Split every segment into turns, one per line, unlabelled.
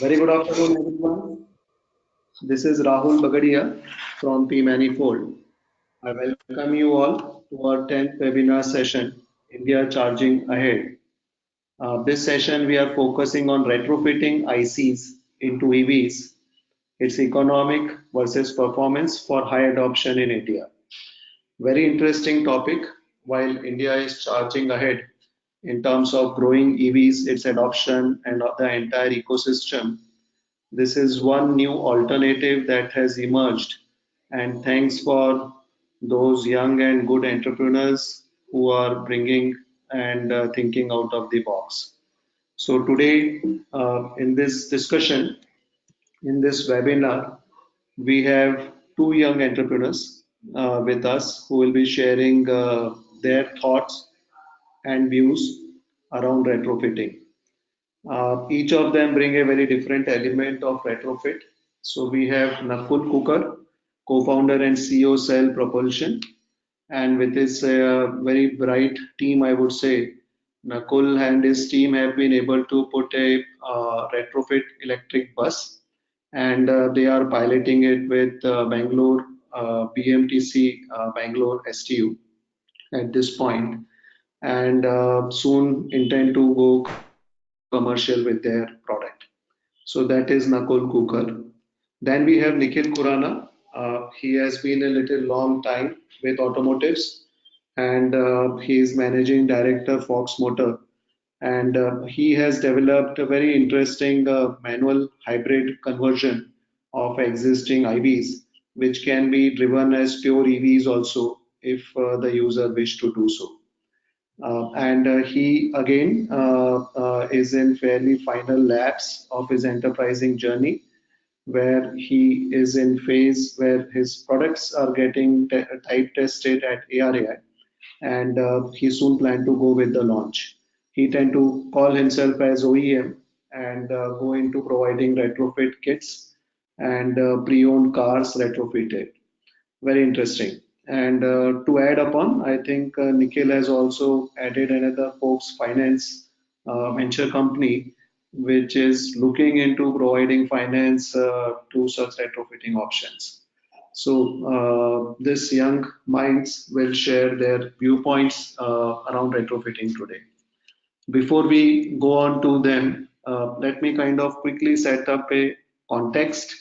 Very good afternoon, everyone. This is Rahul Bagadia from P Manifold. I welcome you all to our 10th webinar session, India Charging Ahead. This session, we are focusing on retrofitting ICEs into EVs, its economic versus performance for high adoption in India. Very interesting topic. While India is charging ahead in terms of growing EVs, its adoption, and the entire ecosystem, this is one new alternative that has emerged, and thanks for those young and good entrepreneurs who are bringing and thinking out of the box. So today, in this discussion, in this webinar, we have two young entrepreneurs with us who will be sharing their thoughts and views around retrofitting. Each of them bring a very different element of retrofit. So we have Nakul Kukar, co-founder and CEO Cell Propulsion, and with his very bright team, I would say, Nakul and his team have been able to put a retrofit electric bus, and they are piloting it with Bangalore BMTC Bangalore STU at this point, and soon intend to go commercial with their product. So that is Nakul Kukar. Then we have Nikhil Kurana. He has been a little long time with automotives, and he is managing director Fox Motor, and he has developed a very interesting manual hybrid conversion of existing IVs, which can be driven as pure EVs also if the user wish to do so. And he again is in fairly final laps of his enterprising journey, where he is in phase where his products are getting type tested at ARAI, and he soon plan to go with the launch. He tend to call himself as OEM and go into providing retrofit kits and pre-owned cars retrofitted. Very interesting. And to add upon, I think Nikhil has also added another folks finance venture company, which is looking into providing finance to such retrofitting options. So these young minds will share their viewpoints around retrofitting today. Before we go on to them, let me kind of quickly set up a context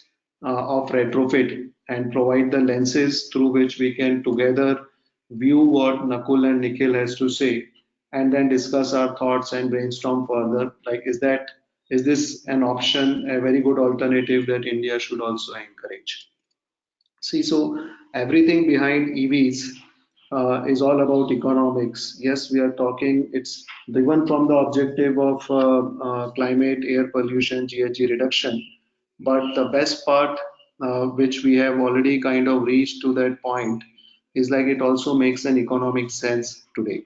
of retrofit and provide the lenses through which we can together view what Nakul and Nikhil has to say, and then discuss our thoughts and brainstorm further. Like, is this an option, a very good alternative that India should also encourage? See, so everything behind EVs is all about economics. Yes, we are talking, it's driven from the objective of climate, air pollution, GHG reduction. But the best part, which we have already kind of reached to that point, is like it also makes an economic sense today.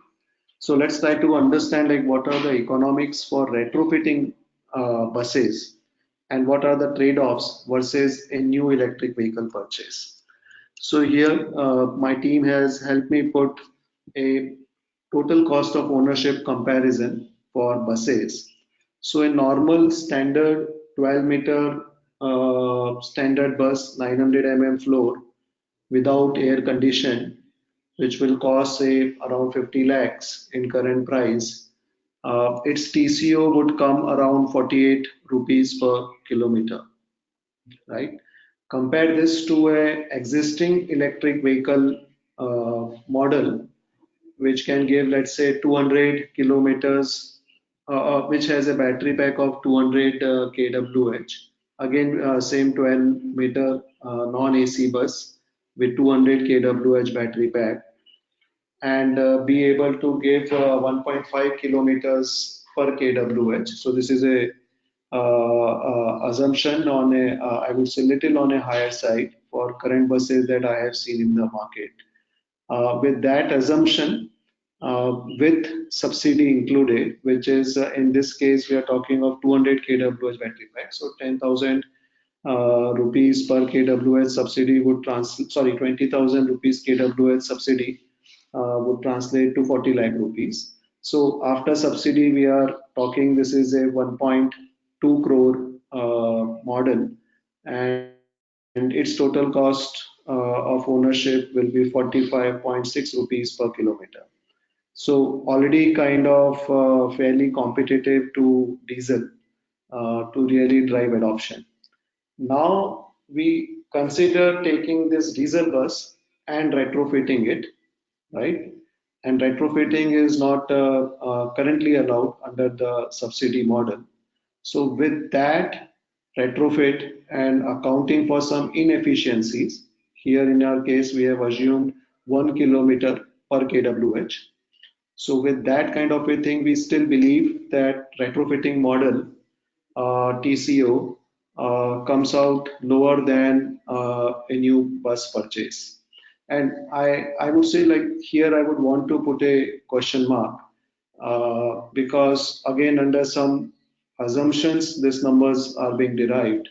So let's try to understand like what are the economics for retrofitting buses, and what are the trade-offs versus a new electric vehicle purchase. So here, my team has helped me put a total cost of ownership comparison for buses. So a normal standard 12-meter standard bus, 900 floor without air condition, which will cost say around 50 lakhs in current price. Its TCO would come around 48 rupees per kilometer, right? Compare this to a existing electric vehicle model, which can give, let's say, 200 kilometers, which has a battery pack of 200 kWh. Again, same 12-meter non-AC bus with 200 kWh battery pack, and be able to give 1.5 kilometers per kWh. So this is a assumption on a, I would say, little on a higher side for current buses that I have seen in the market. With that assumption, with subsidy included, which is in this case we are talking of 200 kWh battery pack, so 10,000 rupees per kWh subsidy would translate, sorry, 20,000 rupees kWh subsidy would translate to 40 lakh rupees. So after subsidy, we are talking this is a 1.2 crore model, and its total cost of ownership will be 45.6 rupees per kilometer. So already kind of fairly competitive to diesel to really drive adoption. Now we consider taking this diesel bus and retrofitting it, right? And retrofitting is not currently allowed under the subsidy model. So with that retrofit and accounting for some inefficiencies, here in our case we have assumed 1 kilometer per kWh. So with that kind of a thing, we still believe that retrofitting model TCO comes out lower than a new bus purchase. And I would say like here I would want to put a question mark because again under some assumptions these numbers are being derived.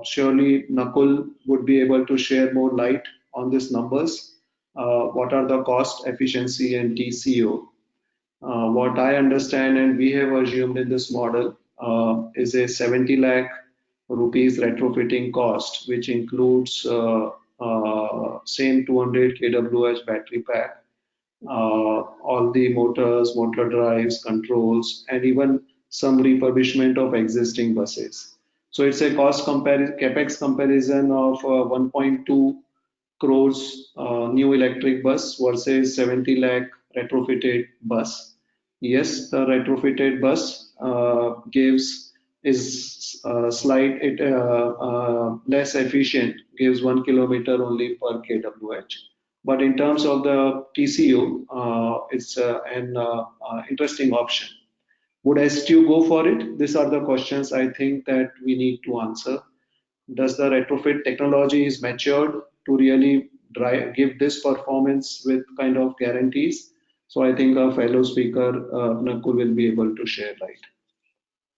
Surely Nakul would be able to share more light on these numbers. What are the cost, efficiency, and TCO? What I understand and we have assumed in this model is a 70 lakh rupees retrofitting cost, which includes same 200 kWh battery pack, all the motors, motor drives, controls, and even some refurbishment of existing buses. So it's a capex comparison of 1.2 crores new electric bus versus 70 lakh retrofitted bus. Yes, the retrofitted bus gives is slight it less efficient, gives 1 kilometer only per kWh. But in terms of the TCO, it's an interesting option. Would STU go for it? These are the questions I think that we need to answer. Does the retrofit technology is matured to really give this performance with kind of guarantees? So I think our fellow speaker Nakul will be able to share light.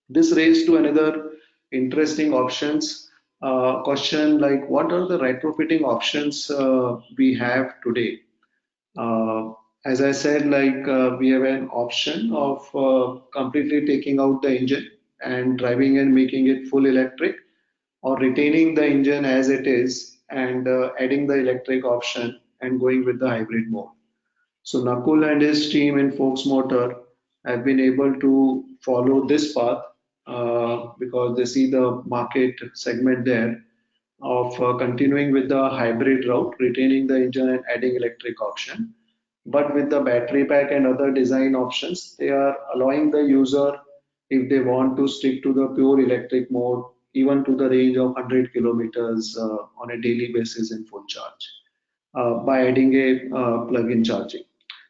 This raised to another interesting options question, like what are the retrofitting options we have today? As I said, like we have an option of completely taking out the engine and driving and making it full electric, or retaining the engine as it is and adding the electric option and going with the hybrid mode. So Nakul and his team in Fox Motor have been able to follow this path because they see the market segment there of continuing with the hybrid route, retaining the engine and adding electric option. But with the battery pack and other design options, they are allowing the user, if they want to stick to the pure electric mode, even to the range of 100 kilometers on a daily basis in full charge by adding a plug-in charging.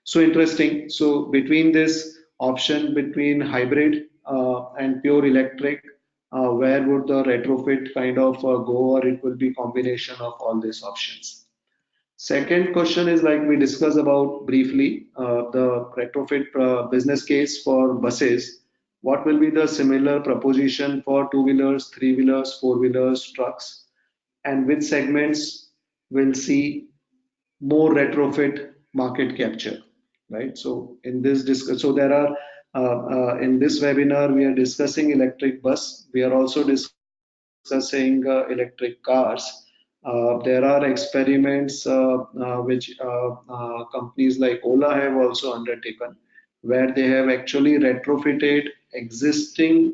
So interesting. So between this option between hybrid and pure electric, where would the retrofit kind of go, or it will be combination of all these options? Second question is like we discussed about briefly the retrofit business case for buses. What will be the similar proposition for two-wheelers, three-wheelers, four-wheelers, trucks, and which segments will see more retrofit market capture, right? So in this so there are in this webinar we are discussing electric bus. We are also discussing electric cars. There are experiments which companies like Ola have also undertaken, where they have actually retrofitted existing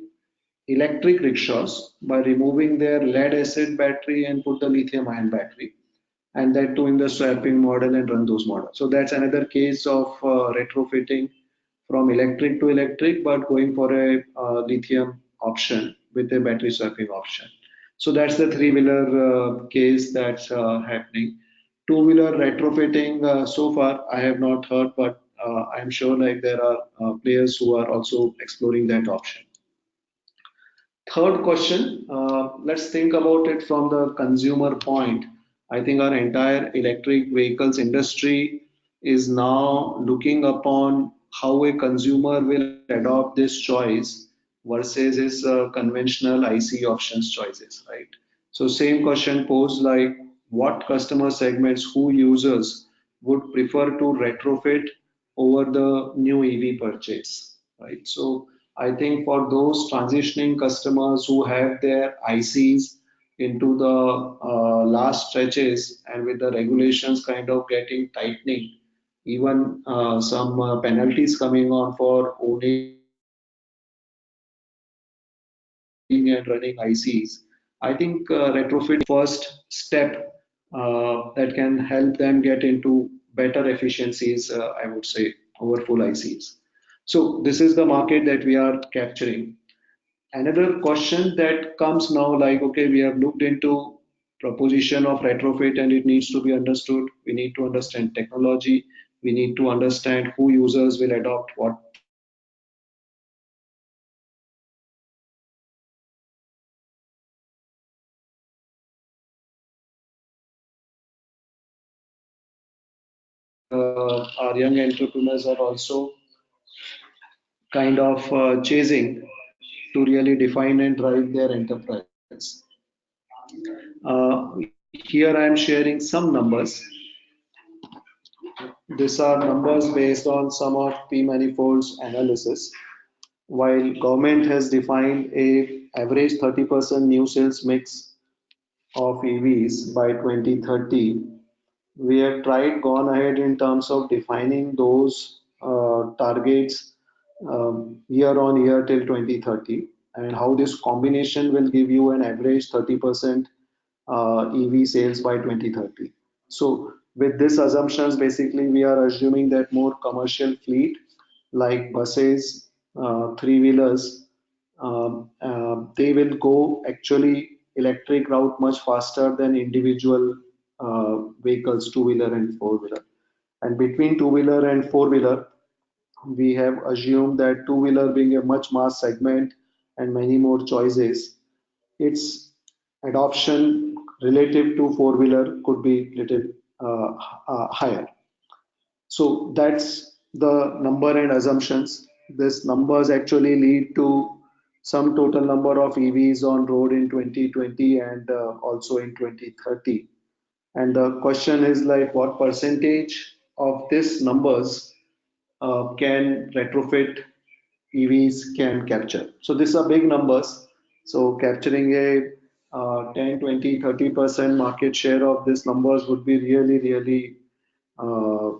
electric rickshaws by removing their lead acid battery and put the lithium ion battery, and that too in the swapping model and run those models. So that's another case of retrofitting from electric to electric, but going for a lithium option with a battery swapping option. So that's the three-wheeler case that's happening. Two-wheeler retrofitting so far I have not heard, but I'm sure like there are players who are also exploring that option. Third question, let's think about it from the consumer point. I think our entire electric vehicles industry is now looking upon how a consumer will adopt this choice versus his conventional ICE options choices, right? So same question posed, like what customer segments, who users would prefer to retrofit over the new EV purchase, right? So I think for those transitioning customers who have their ICs into the last stretches and with the regulations kind of getting tightening, even some penalties coming on for owning and running ICs. I think retrofitting first step that can help them get into better efficiencies, I would say, over full ICs. So this is the market that we are capturing. Another question that comes now, like, okay, we have looked into proposition of retrofit and it needs to be understood. We need to understand technology. We need to understand who users will adopt what technology. Our young entrepreneurs are also kind of chasing to really define and drive their enterprise. Here I am sharing some numbers. These are numbers based on some of P manifolds analysis. While government has defined a average 30% new sales mix of EVs by 2030, we have gone ahead in terms of defining those targets year on year till 2030, and how this combination will give you an average 30% EV sales by 2030. So with this assumptions, basically we are assuming that more commercial fleet like buses, three-wheelers, they will go actually electric route much faster than individual vehicles, two-wheeler and four-wheeler. And between two-wheeler and four-wheeler, we have assumed that two-wheeler being a much mass segment and many more choices, its adoption relative to four-wheeler could be little higher. So that's the number and assumptions. These numbers actually lead to some total number of EVs on road in 2020 and also in 2030. And the question is like, what percentage of these numbers can retrofit EVs can capture? So these are big numbers. So capturing a 10, 20, 30% market share of these numbers would be really, really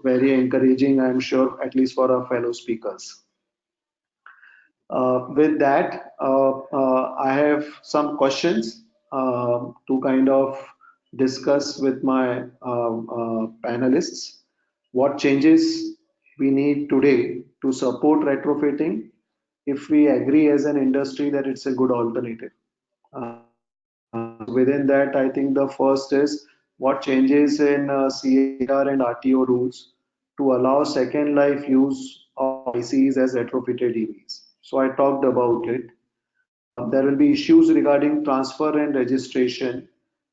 very encouraging, I'm sure, at least for our fellow speakers. With that, I have some questions to kind of discuss with my panelists. What changes we need today to support retrofitting if we agree as an industry that it's a good alternative? So within that, I think the first is what changes in CAR and RTO rules to allow second life use of ICEs as retrofitted EVs. So I talked about it. There will be issues regarding transfer and registration.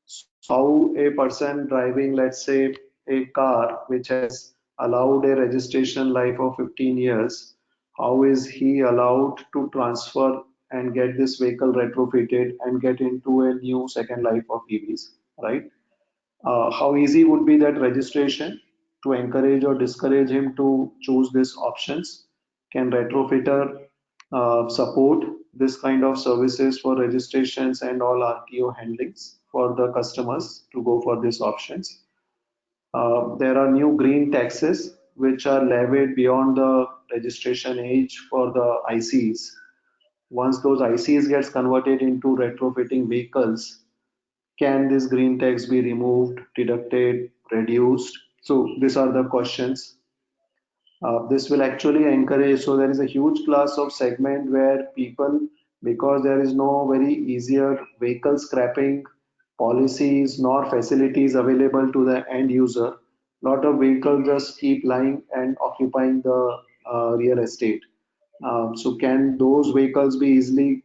So how a person driving, let's say, a car which has allowed a registration life of 15 years, how is he allowed to transfer and get this vehicle retrofitted and get into a new second life of EVs, right? How easy would be that registration to encourage or discourage him to choose these options? Can retrofitter support this kind of services for registrations and all RTO handlings for the customers to go for these options? There are new green taxes which are levied beyond the registration age for the ICs. Once those ICs gets converted into retrofitting vehicles, can this green tax be removed, deducted, reduced? So these are the questions. This will actually encourage, so there is a huge class of segment where people, because there is no very easier vehicle scrapping policies nor facilities available to the end user, lot of vehicles just keep lying and occupying the real estate. So can those vehicles be easily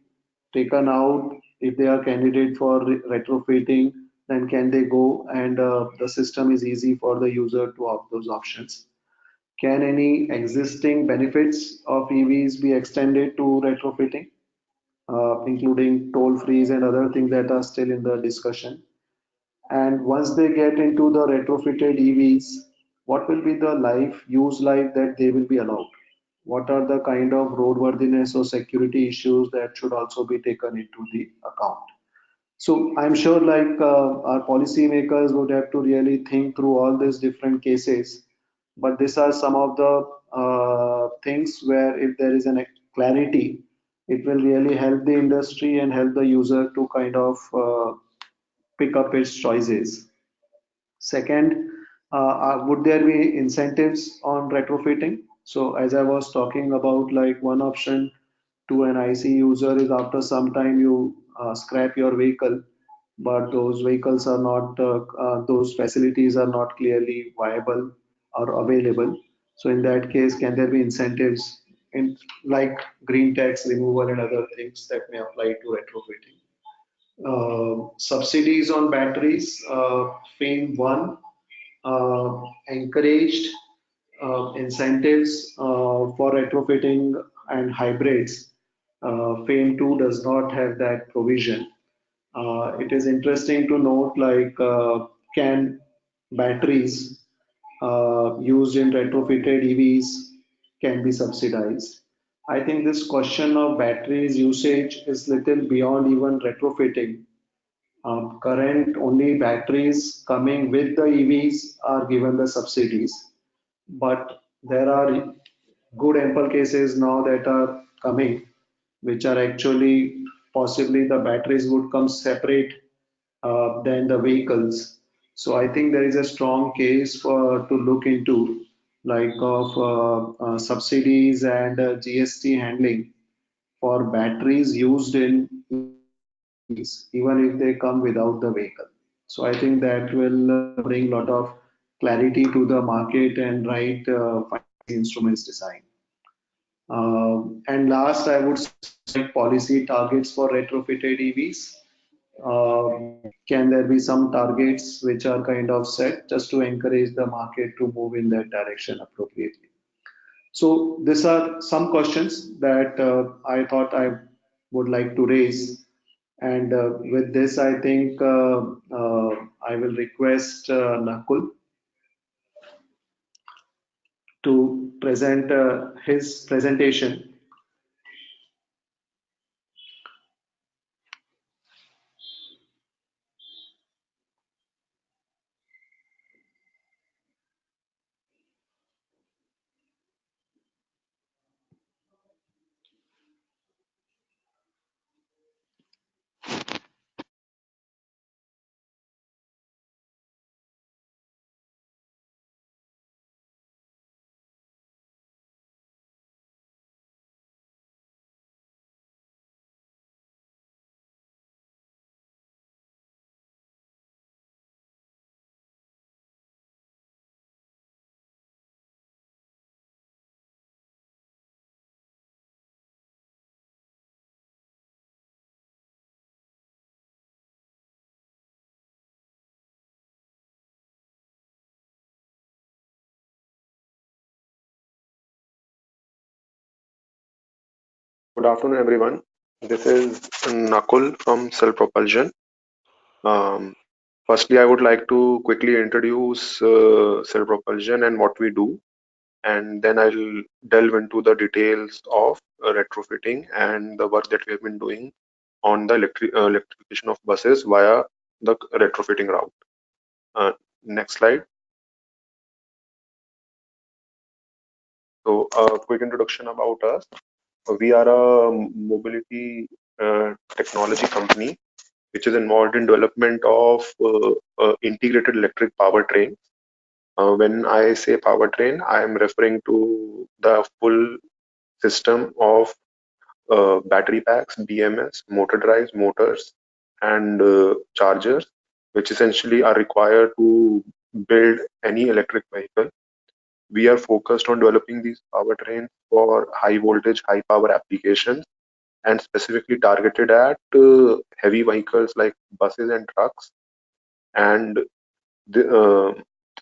taken out if they are candidate for retrofitting? Then can they go and the system is easy for the user to opt those options? Can any existing benefits of EVs be extended to retrofitting, including toll frees and other things that are still in the discussion? And once they get into the retrofitted EVs, what will be the use life that they will be allowed? what are the kind of roadworthiness or security issues that should also be taken into the account. So I'm sure our policymakers would have to really think through all these different cases, but these are some of the things where if there is a clarity, it will really help the industry and help the user to kind of pick up its choices. Second, would there be incentives on retrofitting? So as I was talking about, like one option to an IC user is after some time you scrap your vehicle, but those vehicles are not, those facilities are not clearly viable or available. So in that case, can there be incentives in like green tax removal and other things that may apply to retrofitting? Subsidies on batteries, FAME 1 encouraged incentives for retrofitting and hybrids. FAME 2 does not have that provision. It is interesting to note can batteries used in retrofitted EVs can be subsidized. I think this question of batteries usage is little beyond even retrofitting. Current only batteries coming with the EVs are given the subsidies, but there are good ample cases now that are coming, which are actually possibly the batteries would come separate than the vehicles. So I think there is a strong case for to look into like of subsidies and GST handling for batteries used in EVs, even if they come without the vehicle. So I think that will bring a lot of clarity to the market and right instruments design. And last, I would say policy targets for retrofitted EVs. Can there be some targets which are kind of set just to encourage the market to move in that direction appropriately? So these are some questions that I thought I would like to raise. And with this, I think I will request Nakul to present his presentation.
Good afternoon, everyone. This is Nakul from Cell Propulsion. Um, Firstly, I would like to quickly introduce Cell Propulsion and what we do, and then I'll delve into the details of retrofitting and the work that we have been doing on the electrification of buses via the retrofitting route. Uh, Next slide. So, a quick introduction about us. We are a mobility technology company which is involved in development of integrated electric powertrain. When I say powertrain, I am referring to the full system of battery packs, BMS, motor drives, motors, and chargers, which essentially are required to build any electric vehicle. We are focused on developing these powertrains for high voltage, high power applications and specifically targeted at heavy vehicles like buses and trucks. And the,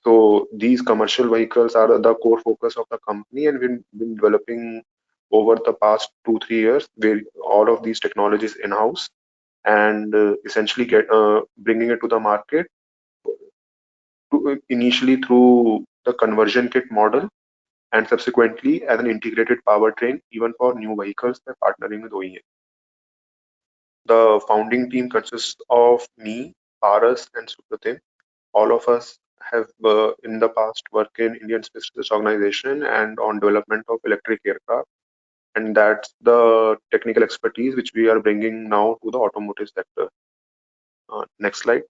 so these commercial vehicles are the core focus of the company, and we've been developing over the past 2 3 years where all of these technologies in house and essentially get bringing it to the market initially through the conversion kit model and subsequently as an integrated powertrain even for new vehicles by partnering with OEM. The founding team consists of me, Paras, and Supratim. All of us have in the past worked in Indian Space Research Organization and on development of electric aircraft, and that's the technical expertise which we are bringing now to the automotive sector. Next slide.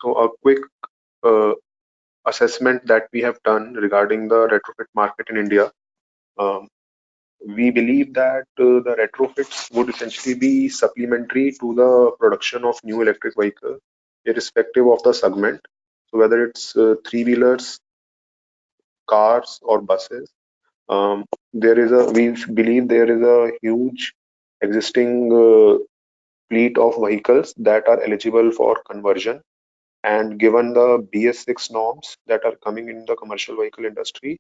So a quick uh, assessment that we have done regarding the retrofit market in India. Um, we believe that the retrofits would essentially be supplementary to the production of new electric vehicles, irrespective of the segment. So whether it's three-wheelers, cars, or buses, we believe there is a huge existing fleet of vehicles that are eligible for conversion. And given the BS6 norms that are coming in the commercial vehicle industry,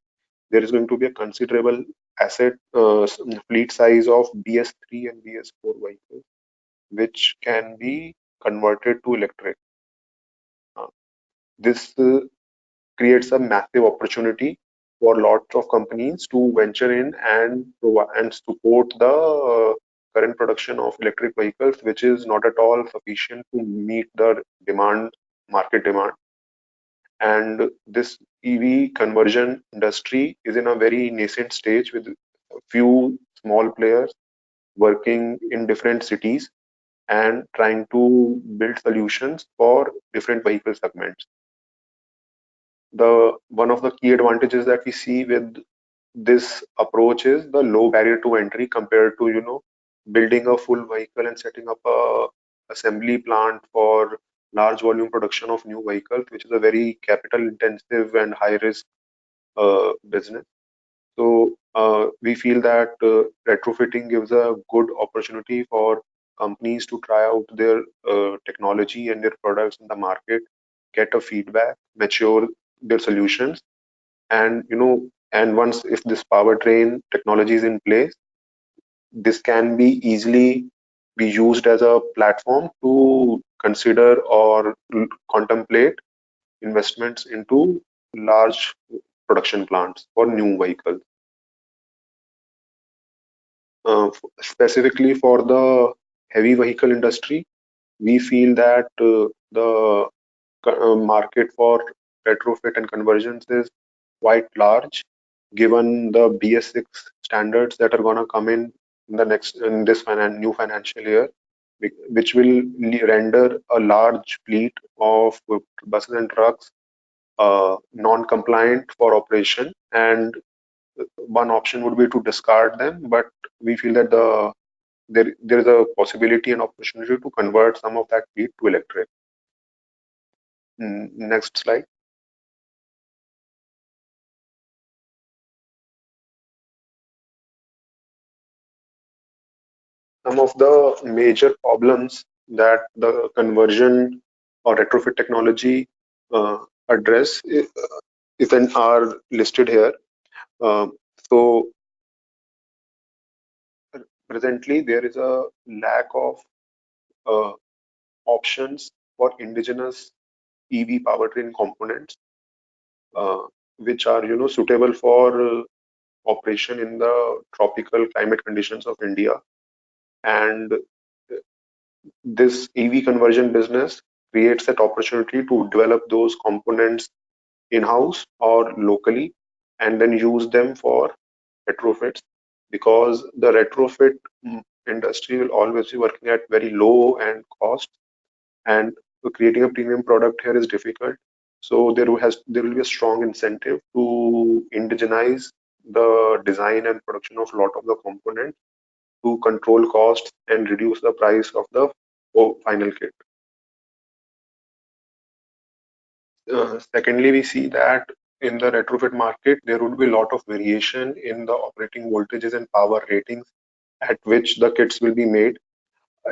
there is going to be a considerable asset fleet size of BS3 and BS4 vehicles, which can be converted to electric. This creates a massive opportunity for lots of companies to venture in and provide and support the current production of electric vehicles, which is not at all sufficient to meet the market demand. And this EV conversion industry is in a very nascent stage with a few small players working in different cities and trying to build solutions for different vehicle segments. The one of the key advantages that we see with this approach is the low barrier to entry compared to building a full vehicle and setting up a assembly plant for large volume production of new vehicles, which is a very capital intensive and high risk business. So we feel that retrofitting gives a good opportunity for companies to try out their technology and their products in the market, get a feedback, mature their solutions, and once if this powertrain technology is in place, this can be easily be used as a platform to consider or contemplate investments into large production plants for new vehicles. Specifically for the heavy vehicle industry, we feel that the market for retrofit and conversions is quite large, given the BS6 standards that are going to come in the next in this new financial year, which will render a large fleet of buses and trucks non-compliant for operation. And one option would be to discard them, but we feel that there is a possibility and opportunity to convert some of that fleet to electric. Next slide. Some of the major problems that the conversion or retrofit technology address are listed here. So presently there is a lack of uh, options for indigenous EV powertrain components, uh, which are suitable for operation in the tropical climate conditions of India. And this EV conversion business creates that opportunity to develop those components in-house or locally and then use them for retrofits, because the retrofit industry will always be working at very low end cost, and creating a premium product here is difficult. So there will be a strong incentive to indigenize the design and production of a lot of the components to control costs and reduce the price of the final kit. Secondly, we see that in the retrofit market, there would be a lot of variation in the operating voltages and power ratings at which the kits will be made.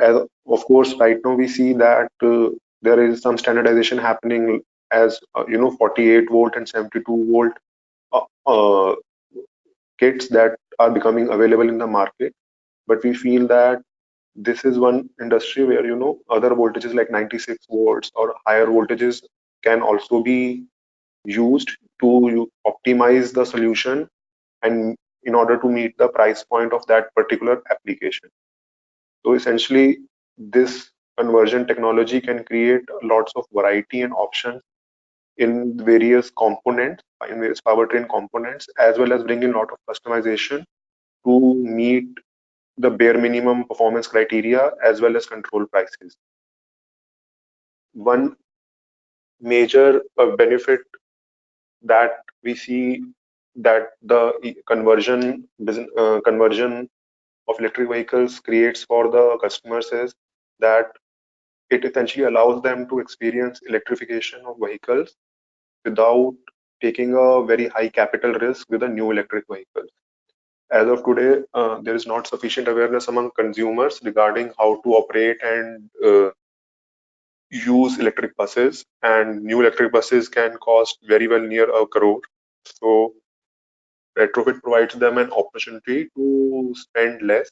Of course, right now we see that there is some standardization happening as 48 volt and 72 volt uh, uh, kits that are becoming available in the market. But we feel that this is one industry where other voltages like 96 volts or higher voltages can also be used to optimize the solution and in order to meet the price point of that particular application. So essentially, this conversion technology can create lots of variety and options in various components, in various powertrain components, as well as bring in a lot of customization to meet the bare minimum performance criteria as well as control prices. One major benefit that we see that the conversion of electric vehicles creates for the customers is that it essentially allows them to experience electrification of vehicles without taking a very high capital risk with a new electric vehicle. As of today, there is not sufficient awareness among consumers regarding how to operate and use electric buses, and new electric buses can cost very well near a crore. So Retrofit provides them an opportunity to spend less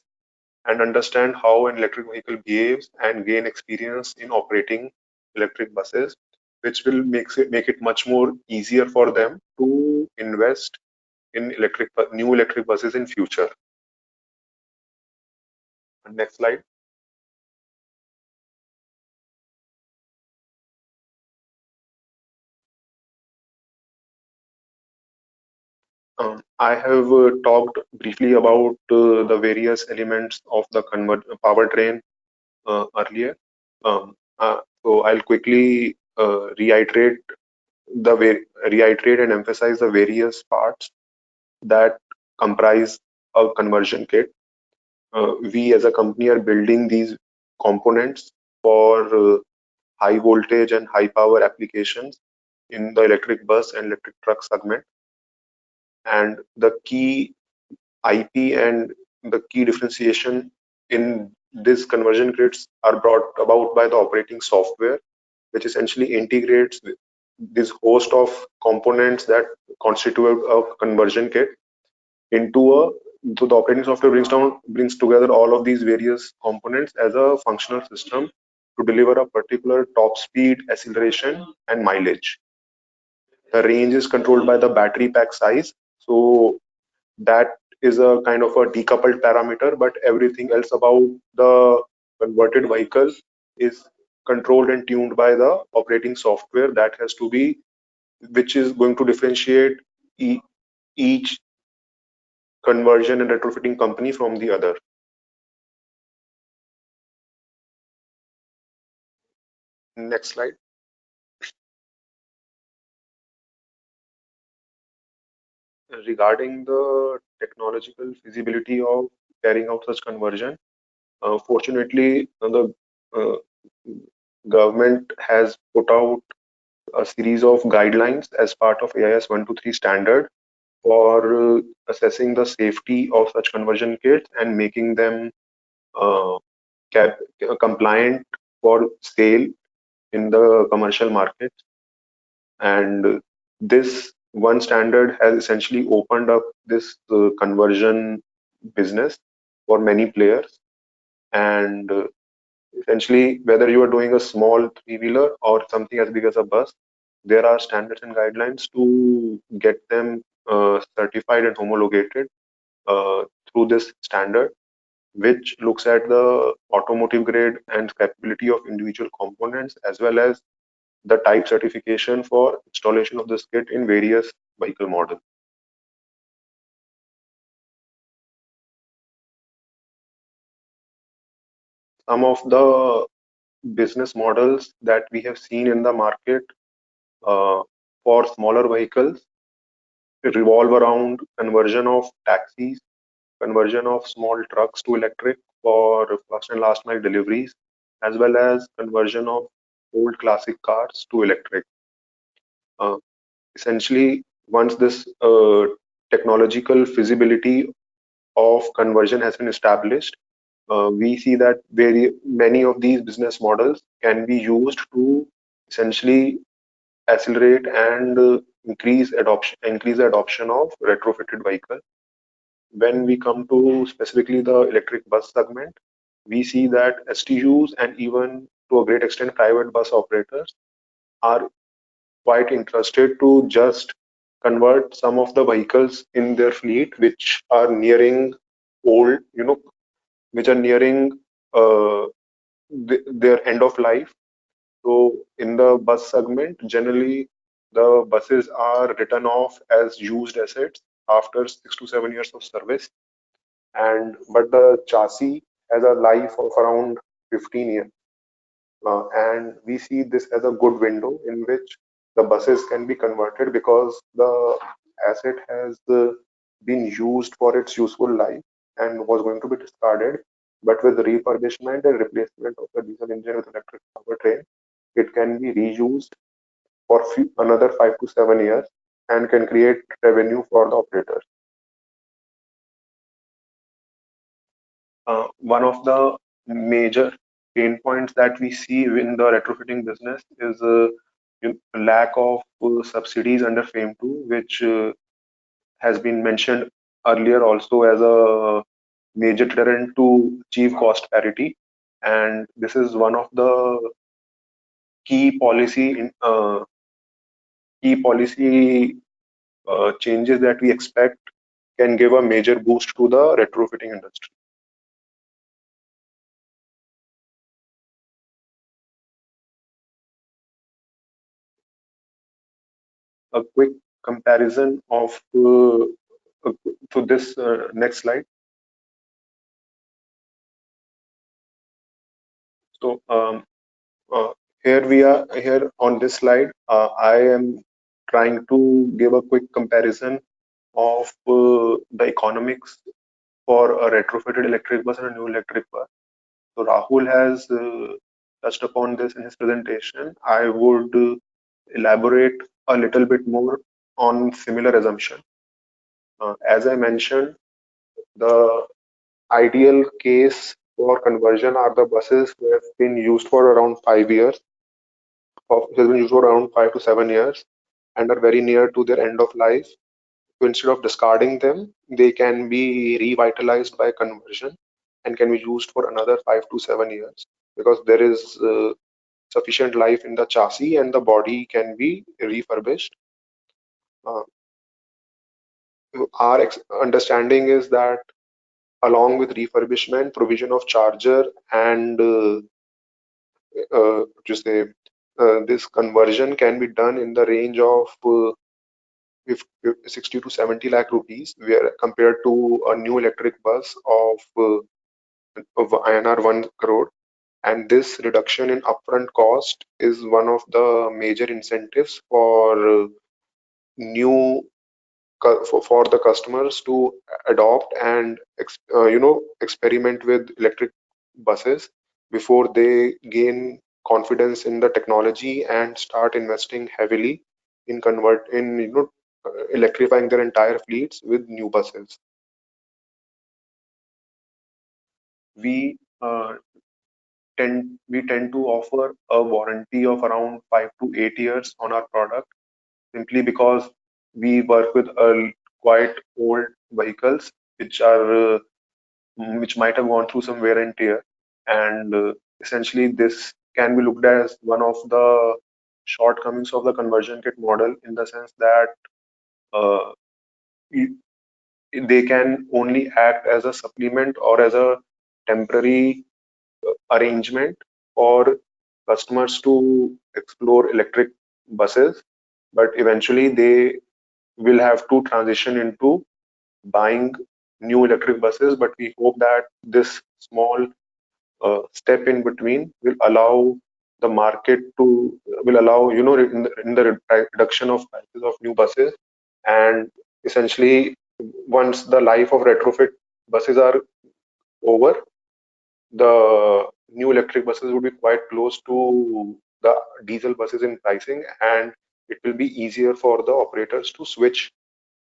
and understand how an electric vehicle behaves and gain experience in operating electric buses, which will make it much more easier for them to invest in new electric buses in future. Next slide. I have talked briefly about the various elements of the powertrain earlier. So I'll quickly reiterate and emphasize the various parts that comprise a conversion kit. We as a company are building these components for high voltage and high power applications in the electric bus and electric truck segment. And the key IP and the key differentiation in these conversion kits are brought about by the operating software, which essentially integrates this host of components that constitute a conversion kit into a so the operating software brings together all of these various components as a functional system to deliver a particular top speed, acceleration, and mileage. The range is controlled by the battery pack size, so that is a kind of a decoupled parameter, but everything else about the converted vehicle is controlled and tuned by the operating software that has to be, which is going to differentiate each conversion and retrofitting company from the other. Next slide. Regarding the technological feasibility of carrying out such conversion, fortunately, the uh, government has put out a series of guidelines as part of AIS 123 standard for assessing the safety of such conversion kits and making them uh, compliant for sale in the commercial market. And this one standard has essentially opened up this conversion business for many players. And essentially, whether you are doing a small three-wheeler or something as big as a bus, there are standards and guidelines to get them certified and homologated through this standard, which looks at the automotive grade and capability of individual components as well as the type certification for installation of this kit in various vehicle models. Some of the business models that we have seen in the market uh, for smaller vehicles revolve around conversion of taxis, conversion of small trucks to electric for first and last mile deliveries, as well as conversion of old classic cars to electric. Uh, Essentially, once this technological feasibility of conversion has been established, we see that very many of these business models can be used to essentially accelerate and increase the adoption of retrofitted vehicle. When we come to specifically the electric bus segment, we see that STUs and even to a great extent private bus operators are quite interested to just convert some of the vehicles in their fleet which are nearing old, which are nearing their end of life. So in the bus segment, generally the buses are written off as used assets after 6 to 7 years of service, and but the chassis has a life of around 15 years. And we see this as a good window in which the buses can be converted because the asset has been used for its useful life and was going to be discarded. But with refurbishment and replacement of the diesel engine with electric powertrain, it can be reused for another 5 to 7 years and can create revenue for the operators. One of the major pain points that we see in the retrofitting business is lack of subsidies under FAME 2, which has been mentioned earlier also as a major deterrent to achieve cost parity. And this is one of the key policy changes that we expect can give a major boost to the retrofitting industry. A quick comparison of to this next slide. So here we are here on this slide. I am trying to give a quick comparison of the economics for a retrofitted electric bus and a new electric bus. So Rahul has touched upon this in his presentation. I would elaborate a little bit more on similar assumption. As I mentioned, the ideal case for conversion are the buses who have been used for around 5 years, has been used for around 5 to 7 years, and are very near to their end of life. So instead of discarding them, they can be revitalized by conversion and can be used for another 5 to 7 years because there is sufficient life in the chassis and the body can be refurbished. Uh, our understanding is that along with refurbishment, provision of charger and just say this conversion can be done in the range of 60 to 70 lakh rupees, where compared to a new electric bus of INR 1 crore. And this reduction in upfront cost is one of the major incentives for new for the customers to adopt and experiment with electric buses before they gain confidence in the technology and start investing heavily in electrifying their entire fleets with new buses. We tend to offer a warranty of around 5 to 8 years on our product simply because we work with quite old vehicles which might have gone through some wear and tear, and essentially this can be looked as one of the shortcomings of the conversion kit model in the sense that uh, i- they can only act as a supplement or as a temporary arrangement for customers to explore electric buses, but eventually they will have to transition into buying new electric buses. But we hope that this small step in between will allow in the reduction of prices of new buses, and essentially once the life of retrofit buses are over, the new electric buses would be quite close to the diesel buses in pricing, and it will be easier for the operators to switch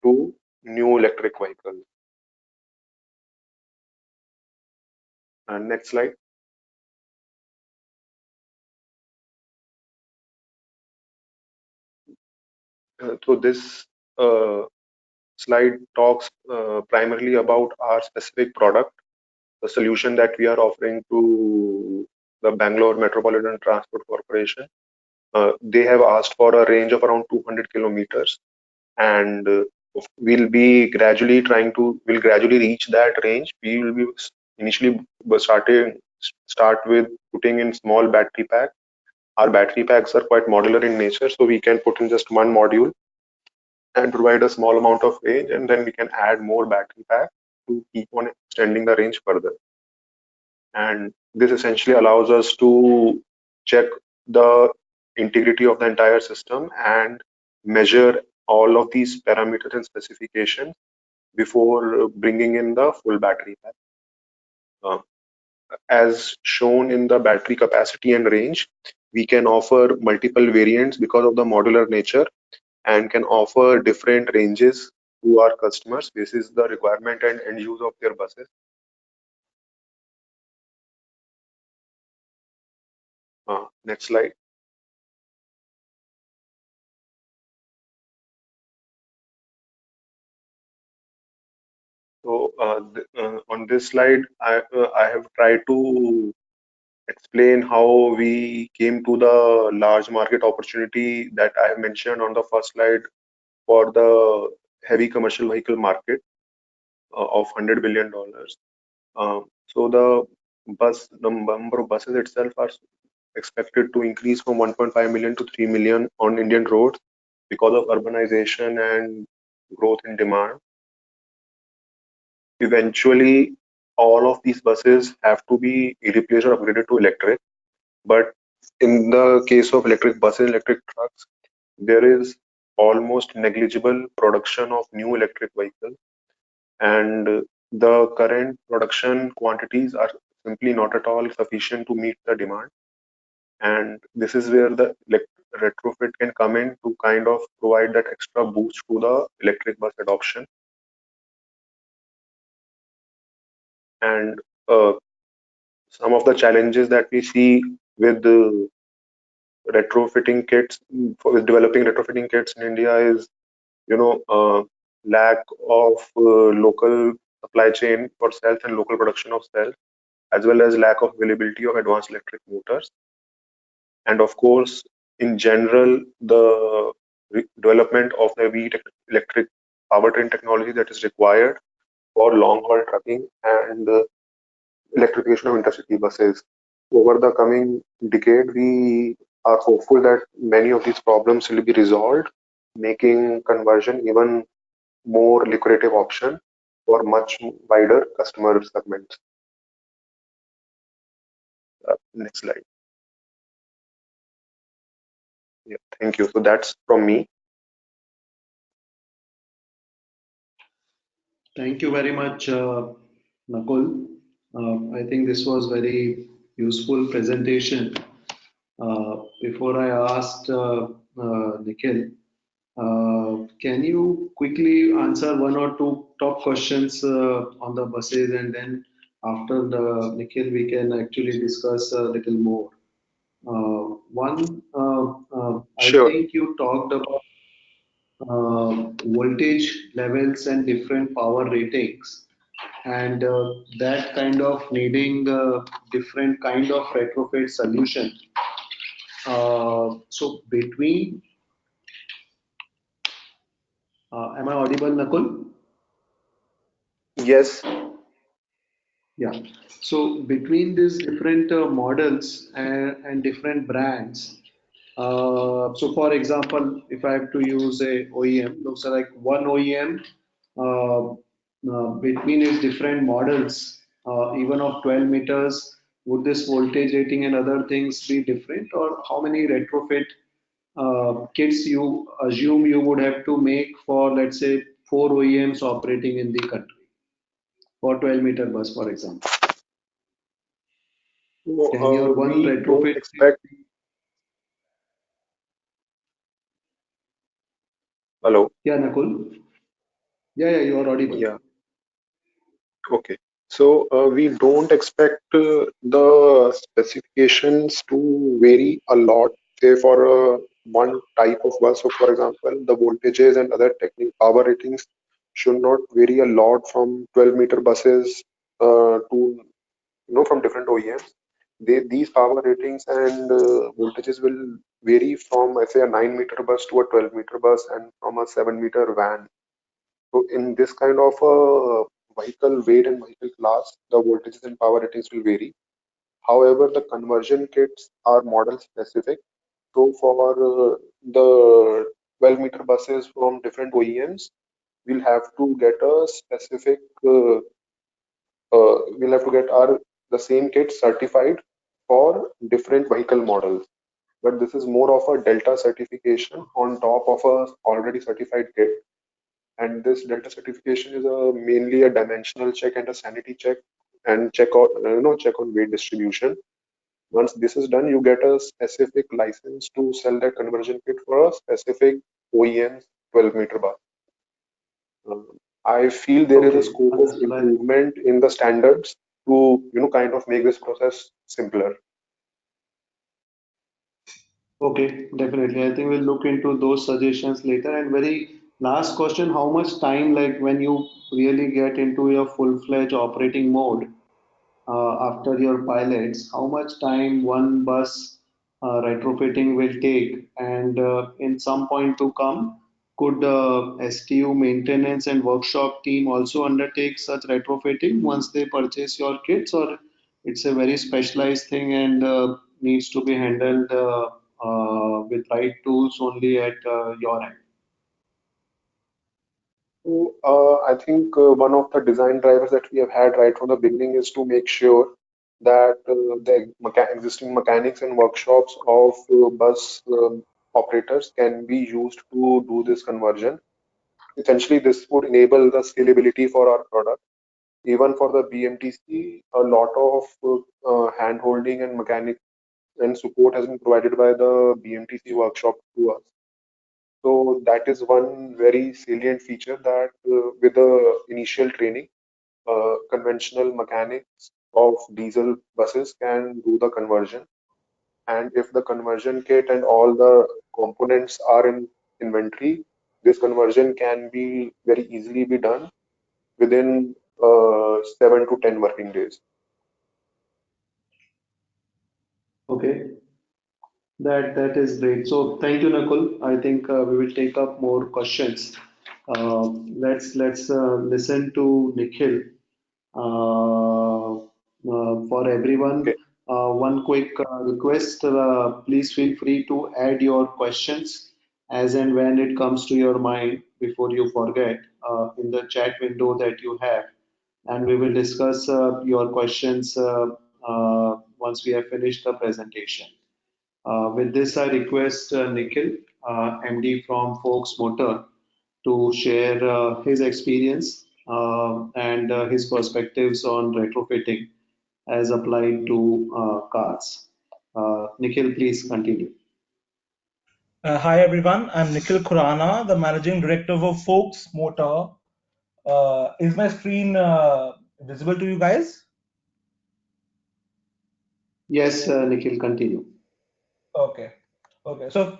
to new electric vehicles. Next slide. So this uh, slide talks primarily about our specific product, the solution that we are offering to the Bangalore Metropolitan Transport Corporation. They have asked for a range of around 200 kilometers, and we'll gradually reach that range. We will be initially start with putting in small battery pack. Our battery packs are quite modular in nature, so we can put in just one module and provide a small amount of range, and then we can add more battery pack to keep on extending the range further. And this essentially allows us to check the integrity of the entire system and measure all of these parameters and specifications before bringing in the full battery pack. Uh, as shown in the battery capacity and range, we can offer multiple variants because of the modular nature, and can offer different ranges to our customers. This is the requirement and end use of their buses. Next slide. So on this slide, I have tried to explain how we came to the large market opportunity that I have mentioned on the first slide for the heavy commercial vehicle market of $100 billion. So the number of buses itself are expected to increase from 1.5 million to 3 million on Indian roads because of urbanization and growth in demand. Eventually, all of these buses have to be replaced or upgraded to electric. But in the case of electric buses, electric trucks, there is almost negligible production of new electric vehicles, and the current production quantities are simply not at all sufficient to meet the demand. And this is where the retrofit can come in to kind of provide that extra boost to the electric bus adoption. And some of the challenges that we see with the retrofitting kits, for developing retrofitting kits in India, is lack of local supply chain for cells and local production of cells, as well as lack of availability of advanced electric motors. And of course, in general, the development of the electric powertrain technology that is required for long haul trucking and electrification of intercity buses. Over the coming decade, we are hopeful that many of these problems will be resolved, making conversion even more lucrative option for much wider customer segments. Next slide. Yeah, thank you. So that's from me.
Thank you very much, Nakul. I think this was very useful presentation. Before I asked Nikhil, can you quickly answer one or two top questions on the buses, and then after the Nikhil, we can actually discuss a little more. One, I
Sure.
think you talked about voltage levels and different power ratings, and that kind of needing different kind of retrofit solution. So between, am I audible, Nakul?
Yes.
Yeah. So between these different models and different brands, so for example, if I have to use a OEM, looks like one OEM between its different models, even of 12 meters, would this voltage rating and other things be different, or how many retrofit kits you assume you would have to make for, let's say, four OEMs operating in the country for 12-meter bus, for example?
So,
Can your one
we don't
retrofit kit
expect.
be?
Hello.
Yeah, Nakul? Yeah, you are audible.
Yeah. Okay. So we don't expect the specifications to vary a lot. Say for one type of bus, so for example, the voltages and other technical power ratings should not vary a lot from 12-meter buses to from different OEMs. these power ratings and voltages will vary from, I say, a 9-meter bus to a 12-meter bus and from a 7-meter van. So in this kind of a vehicle weight and vehicle class, the voltages and power ratings will vary. However, the conversion kits are model specific. So for the 12-meter buses from different OEMs, we'll have to get a specific, we'll have to get our the same kit certified for different vehicle models. But this is more of a Delta certification on top of a already certified kit. And this Delta certification is mainly a dimensional check and a sanity check and check on check on weight distribution. Once this is done, you get a specific license to sell that conversion kit for a specific OEM 12-meter bus. I feel there is a
Okay,
scope of
understood.
improvement in the standards to kind of make this process simpler.
Okay, definitely. I think we'll look into those suggestions later. And very last question, how much time, like when you really get into your full-fledged operating mode, after your pilots, how much time one bus retrofitting will take, and in some point to come, could STU maintenance and workshop team also undertake such retrofitting once they purchase your kits, or it's a very specialized thing and needs to be handled with right tools only at your end?
So I think one of the design drivers that we have had right from the beginning is to make sure that the existing mechanics and workshops of bus operators can be used to do this conversion. Essentially, this would enable the scalability for our product. Even for the BMTC, a lot of hand holding and mechanic and support has been provided by the BMTC workshop to us. So that is one very salient feature that with the initial training, conventional mechanics of diesel buses can do the conversion. And if the conversion kit and all the components are in inventory, this conversion can be very easily be done within 7 to 10 working days.
Okay, that is great. So thank you, Nakul. I think we will take up more questions. Let's listen to Nikhil. For everyone,
Okay.
one quick request. Please feel free to add your questions as and when it comes to your mind before you forget in the chat window that you have, and we will discuss your questions once we have finished the presentation. With this, I request Nikhil, MD from Folks Motor, to share his experience and his perspectives on retrofitting as applied to cars. Nikhil, please continue.
Hi everyone, I'm Nikhil Khurana, the managing director of Folks Motor. Is my screen visible to you guys?
Yes, Nikhil, continue.
Okay. Okay. So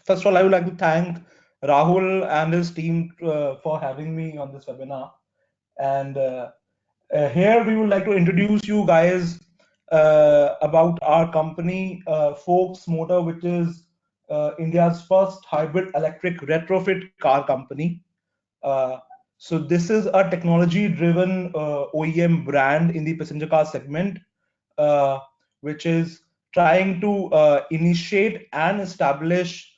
first of all, I would like to thank Rahul and his team for having me on this webinar. And here we would like to introduce you guys about our company, Folks Motor, which is India's first hybrid electric retrofit car company. Uh, so this is a technology-driven OEM brand in the passenger car segment, uh, which is trying to initiate and establish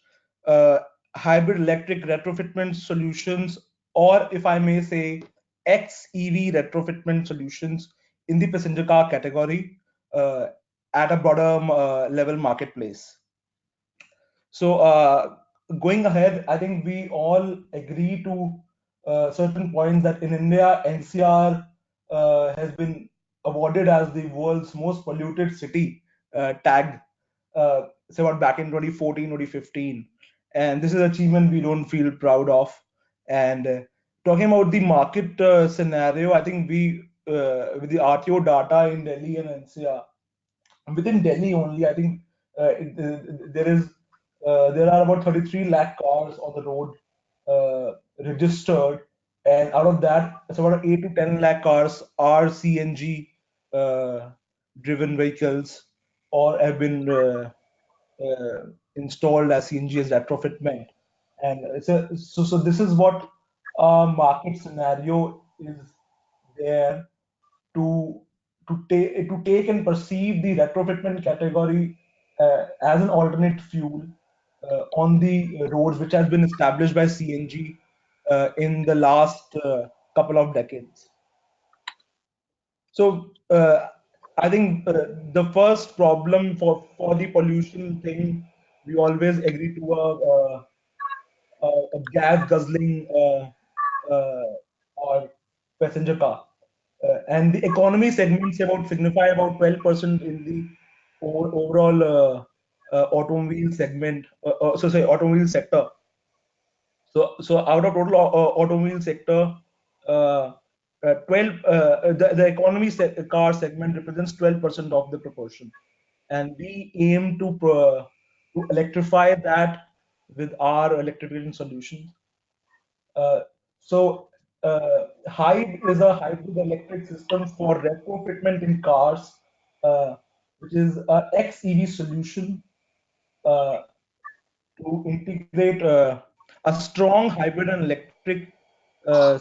uh, hybrid electric retrofitment solutions, or if I may say, XEV retrofitment solutions in the passenger car category uh, at a broader level marketplace. So going ahead, I think we all agree to certain points that in India, NCR has been awarded as the world's most polluted city tag, say what back in 2014, 2015. And this is an achievement we don't feel proud of. And talking about the market scenario, I think with the RTO data in Delhi and NCR, within Delhi only, I think there are about 33 lakh cars on the road registered, and out of that, it's about 8 to 10 lakh cars are CNG driven vehicles. or have been installed as CNG as retrofitment. And so this is what market scenario is there to take and perceive the retrofitment category as an alternate fuel on the roads, which has been established by CNG in the last couple of decades. So I think the first problem for the pollution thing, we always agree to a gas guzzling or passenger car. And the economy segments signify about 12% in the overall automobile segment. Automobile sector. So out of total automobile sector, 12 the economy car segment represents 12% of the proportion, and we aim to electrify that with our electrification solutions. Uh, so HYBE is a hybrid electric system for retrofitment in cars, which is a XEV solution uh, to integrate a strong hybrid and electric uh,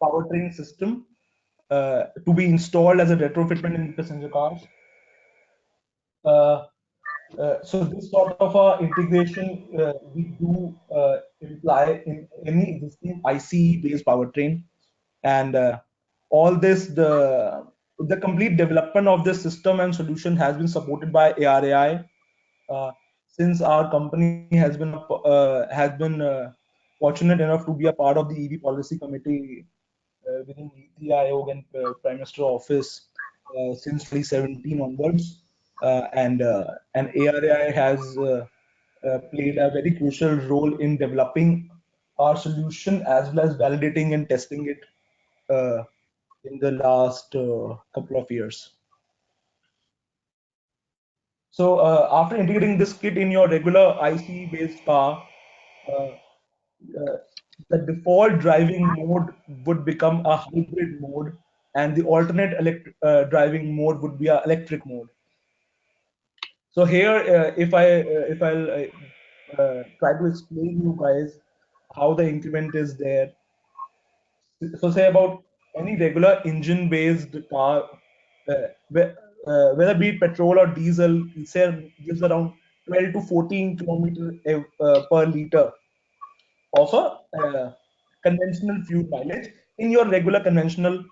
powertrain system to be installed as a retrofitment in passenger cars. Uh, so this sort of integration we do imply in any existing ICE-based powertrain, and all this the complete development of this system and solution has been supported by ARAI. Since our company has been fortunate enough to be a part of the EV policy committee within Niti Aayog and Prime Minister Office since 2017 onwards, and ARAI has played a very crucial role in developing our solution as well as validating and testing it in the last couple of years. So after integrating this kit in your regular ICE-based car, uh, uh, the default driving mode would become a hybrid mode, and the alternate driving mode would be a electric mode. So here, if I'll try to explain you guys how the increment is there. So say about any regular engine-based car, whether be it petrol or diesel, say gives around 12 to 14 kilometers per liter of a conventional fuel mileage in your regular conventional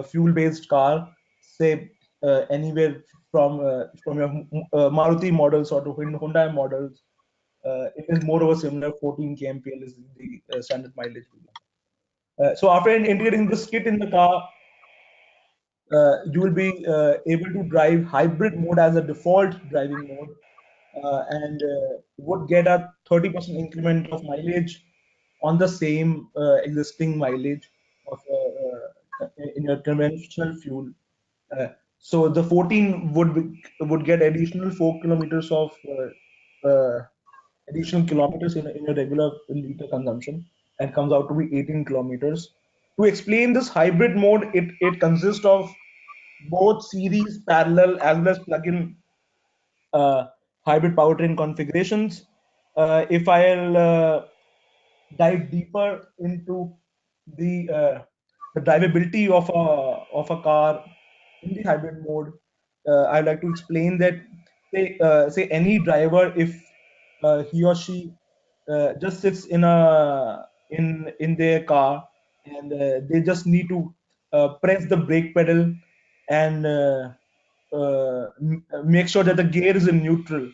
fuel-based car, say anywhere from your Maruti models or to Hyundai models, it is more or similar. 14 kmpl is the standard mileage. So after integrating this kit in the car, you will be able to drive hybrid mode as a default driving mode, and would get a 30% increment of mileage on the same existing mileage of in your conventional fuel. So the 14 would get additional 4 kilometers of additional kilometers in a regular liter consumption, and comes out to be 18 kilometers. To explain this hybrid mode, it consists of both series, parallel, as well as plug-in hybrid powertrain configurations. If I'll dive deeper into the drivability of a car in the hybrid mode, I'd like to explain that say any driver, if he or she just sits in their car, and they just need to press the brake pedal and make sure that the gear is in neutral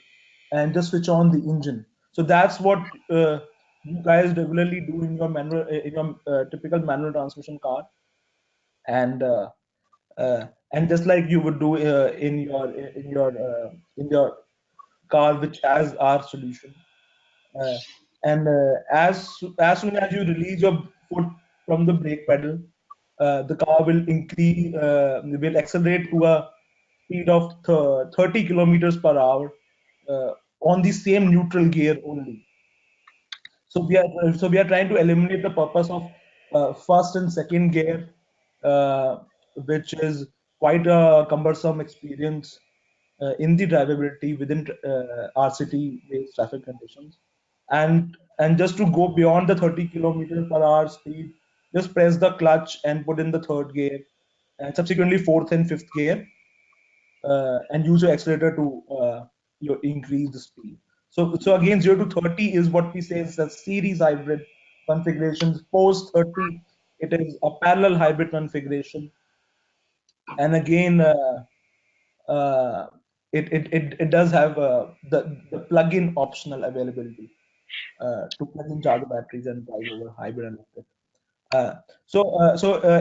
and just switch on the engine. So that's what you guys regularly do in your typical manual transmission car, and and just like you would do in your car, which has our solution. Uh, and as soon as you release your foot from the brake pedal, the car will accelerate to a speed of 30 kilometers per hour on the same neutral gear only. So we are trying to eliminate the purpose of first and second gear, which is quite a cumbersome experience in the drivability within RCT-based traffic conditions. And just to go beyond the 30 kilometers per hour speed, just press the clutch and put in the third gear, and subsequently fourth and fifth gear, and use your accelerator to increase the speed. So again, 0 to 30 is what we say is a series hybrid configurations. Post 30, it is a parallel hybrid configuration. And again, uh, it does have the plug-in optional availability to plug in charge the batteries and drive over hybrid and electric.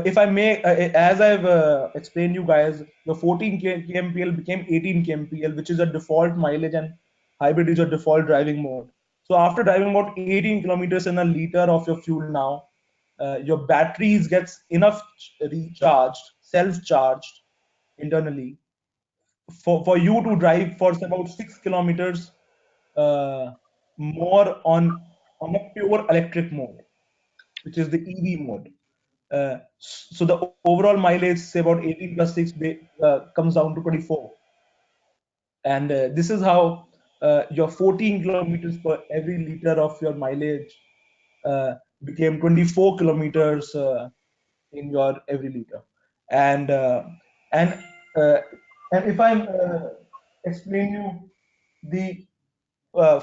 If I may, as I've explained you guys, the 14 kmpl became 18 kmpl, which is a default mileage, and hybrid is a default driving mode. So after driving about 18 kilometers in a liter of your fuel now, your batteries gets enough recharged, self-charged internally for you to drive for about 6 kilometers uh, more on a pure electric mode, which is the EV mode. So the overall mileage, say about 18 plus 6, comes down to 24. And this is how your 14 kilometers per every liter of your mileage became 24 kilometers in your every liter. And and uh, and if I'm explain you the uh,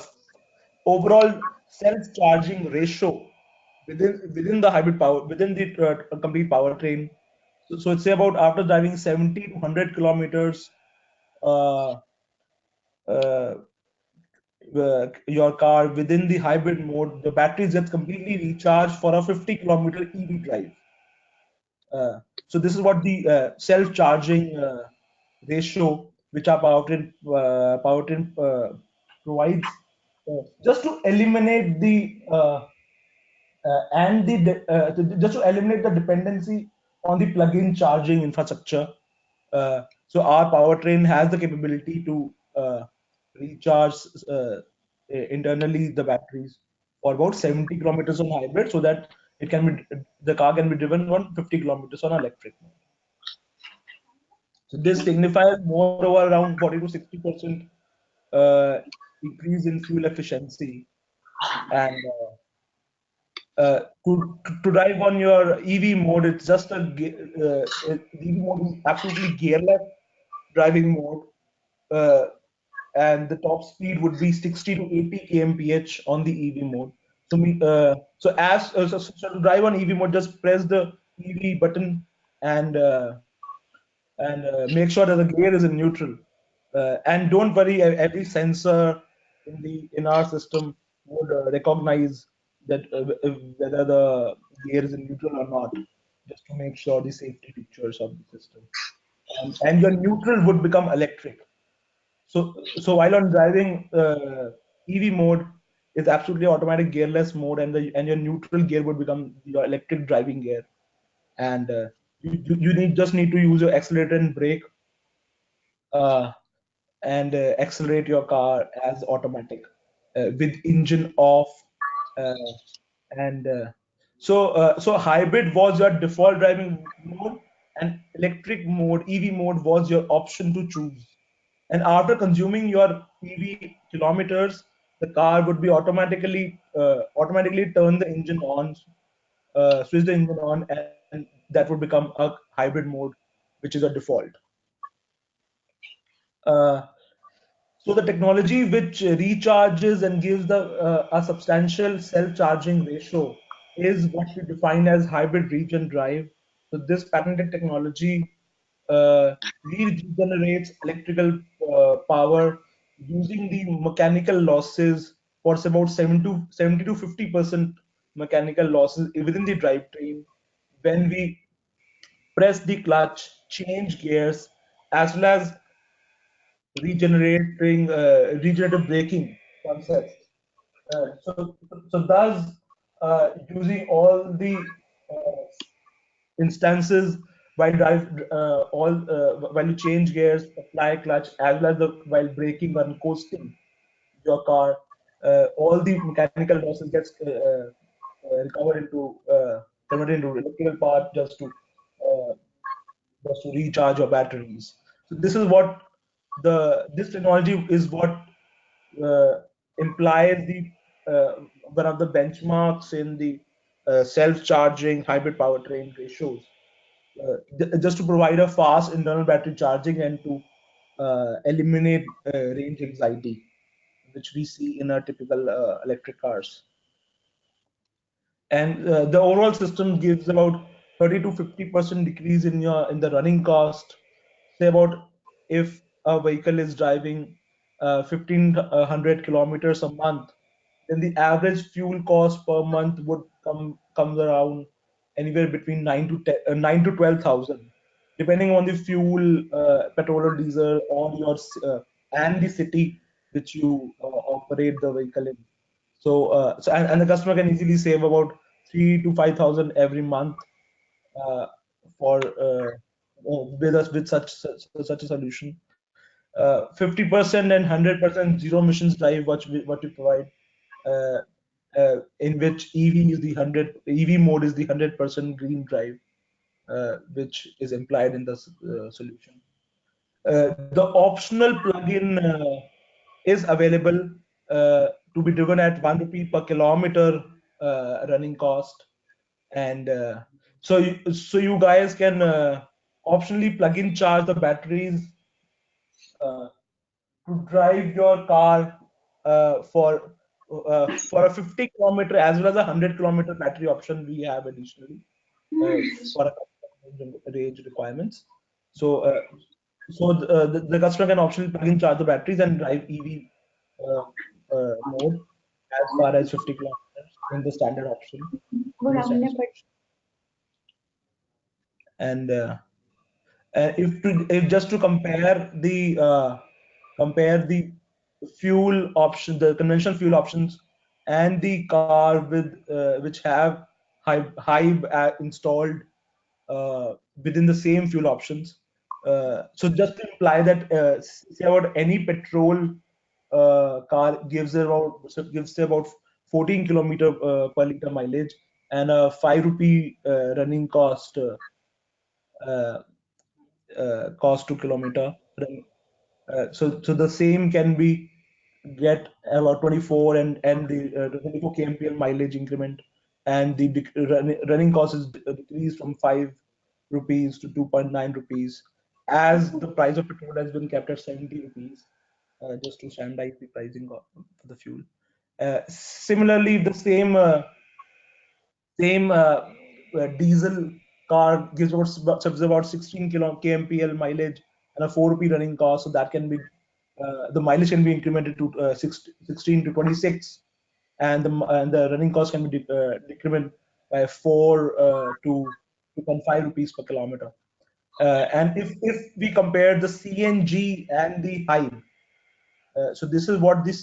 overall self-charging ratio within the hybrid power within the complete powertrain. So it's say about after driving 70 to 100 kilometers, uh, uh, your car within the hybrid mode, the batteries gets completely recharged for a 50-kilometer EV drive. So this is what the self-charging ratio which our powertrain provides, just to eliminate the just to eliminate the dependency on the plug-in charging infrastructure. So our powertrain has the capability to recharge internally the batteries for about 70 kilometers on hybrid, so that the car can be driven on 50 kilometers on electric mode. So this signifies moreover around 40 to 60% uh, increase in fuel efficiency. And to drive on your EV mode, it's just EV mode is absolutely gearless driving mode, uh, and the top speed would be 60 to 80 kmph on the EV mode. So to drive on EV mode, just press the EV button and make sure that the gear is in neutral. And don't worry, every sensor in our system would recognize that whether the gear is in neutral or not, just to make sure the safety features of the system. And your neutral would become electric. So while on driving, EV mode is absolutely automatic gearless mode, and your neutral gear would become your electric driving gear. And you just need to use your accelerator and brake, uh, and accelerate your car as automatic with engine off. Uh, and so hybrid was your default driving mode, and electric mode, EV mode, was your option to choose. And after consuming your EV kilometers, the car would be automatically turn the engine on, switch the engine on, and that would become a hybrid mode, which is a default. Uh, So the technology which recharges and gives a substantial self-charging ratio is what we define as hybrid regen drive. So this patented technology regenerates electrical power using the mechanical losses for about 70 to 50% mechanical losses within the drivetrain when we press the clutch, change gears, as well as regenerative braking concepts. Thus, using all the uh, instances while you change gears, apply clutch, as well as while braking and coasting your car, all the mechanical losses gets recovered into converted into electrical power, uh, just to recharge your batteries. So this is what this technology is what implies the one of the benchmarks in the self-charging hybrid powertrain ratios, just to provide a fast internal battery charging and to eliminate range anxiety, which we see in a typical electric cars. And the overall system gives about 30 to 50% decrease in the running cost. Say about if a vehicle is driving 1500 kilometers a month, then the average fuel cost per month would comes around anywhere between 9 to 12,000, depending on the fuel, petrol or diesel, or and the city which you operate the vehicle in. And the customer can easily save about 3 to 5,000 every month uh, for with us with such a solution. 50% and 100% zero emissions drive what we provide, uh, in which EV mode is the 100% green drive, which is implied in the solution. The optional plug-in is available to be driven at 1 rupee per kilometer running cost, and so you guys can optionally plug in charge the batteries uh, to drive your car for a 50-kilometer as well as a 100-kilometer battery option we have additionally for a range requirements. So the customer can optionally plug in charge the batteries and drive EV uh, mode as far as 50 kilometers in the standard option. In the standard option. And if just to compare the fuel option, the conventional fuel options, and the car which have Hive installed within the same fuel options. So just to imply that, say about any petrol car gives about 14 kilometer per liter mileage and a 5 rupee running uh, cost to kilometer. So the same can be get about 24 and the 24 kmpl mileage increment, and the running cost is decreased from 5 rupees to 2.9 rupees, as the price of petrol has been kept at 70 rupees, just to standardize the pricing for the fuel. Similarly, the same diesel car gives about 16 kmpl mileage and a 4 rupee running cost, so that can be the mileage can be incremented to 16 to 26, and the running cost can be decremented by 4 to 2.5 rupees per kilometer. And if we compare the CNG and the Hive, so this is what the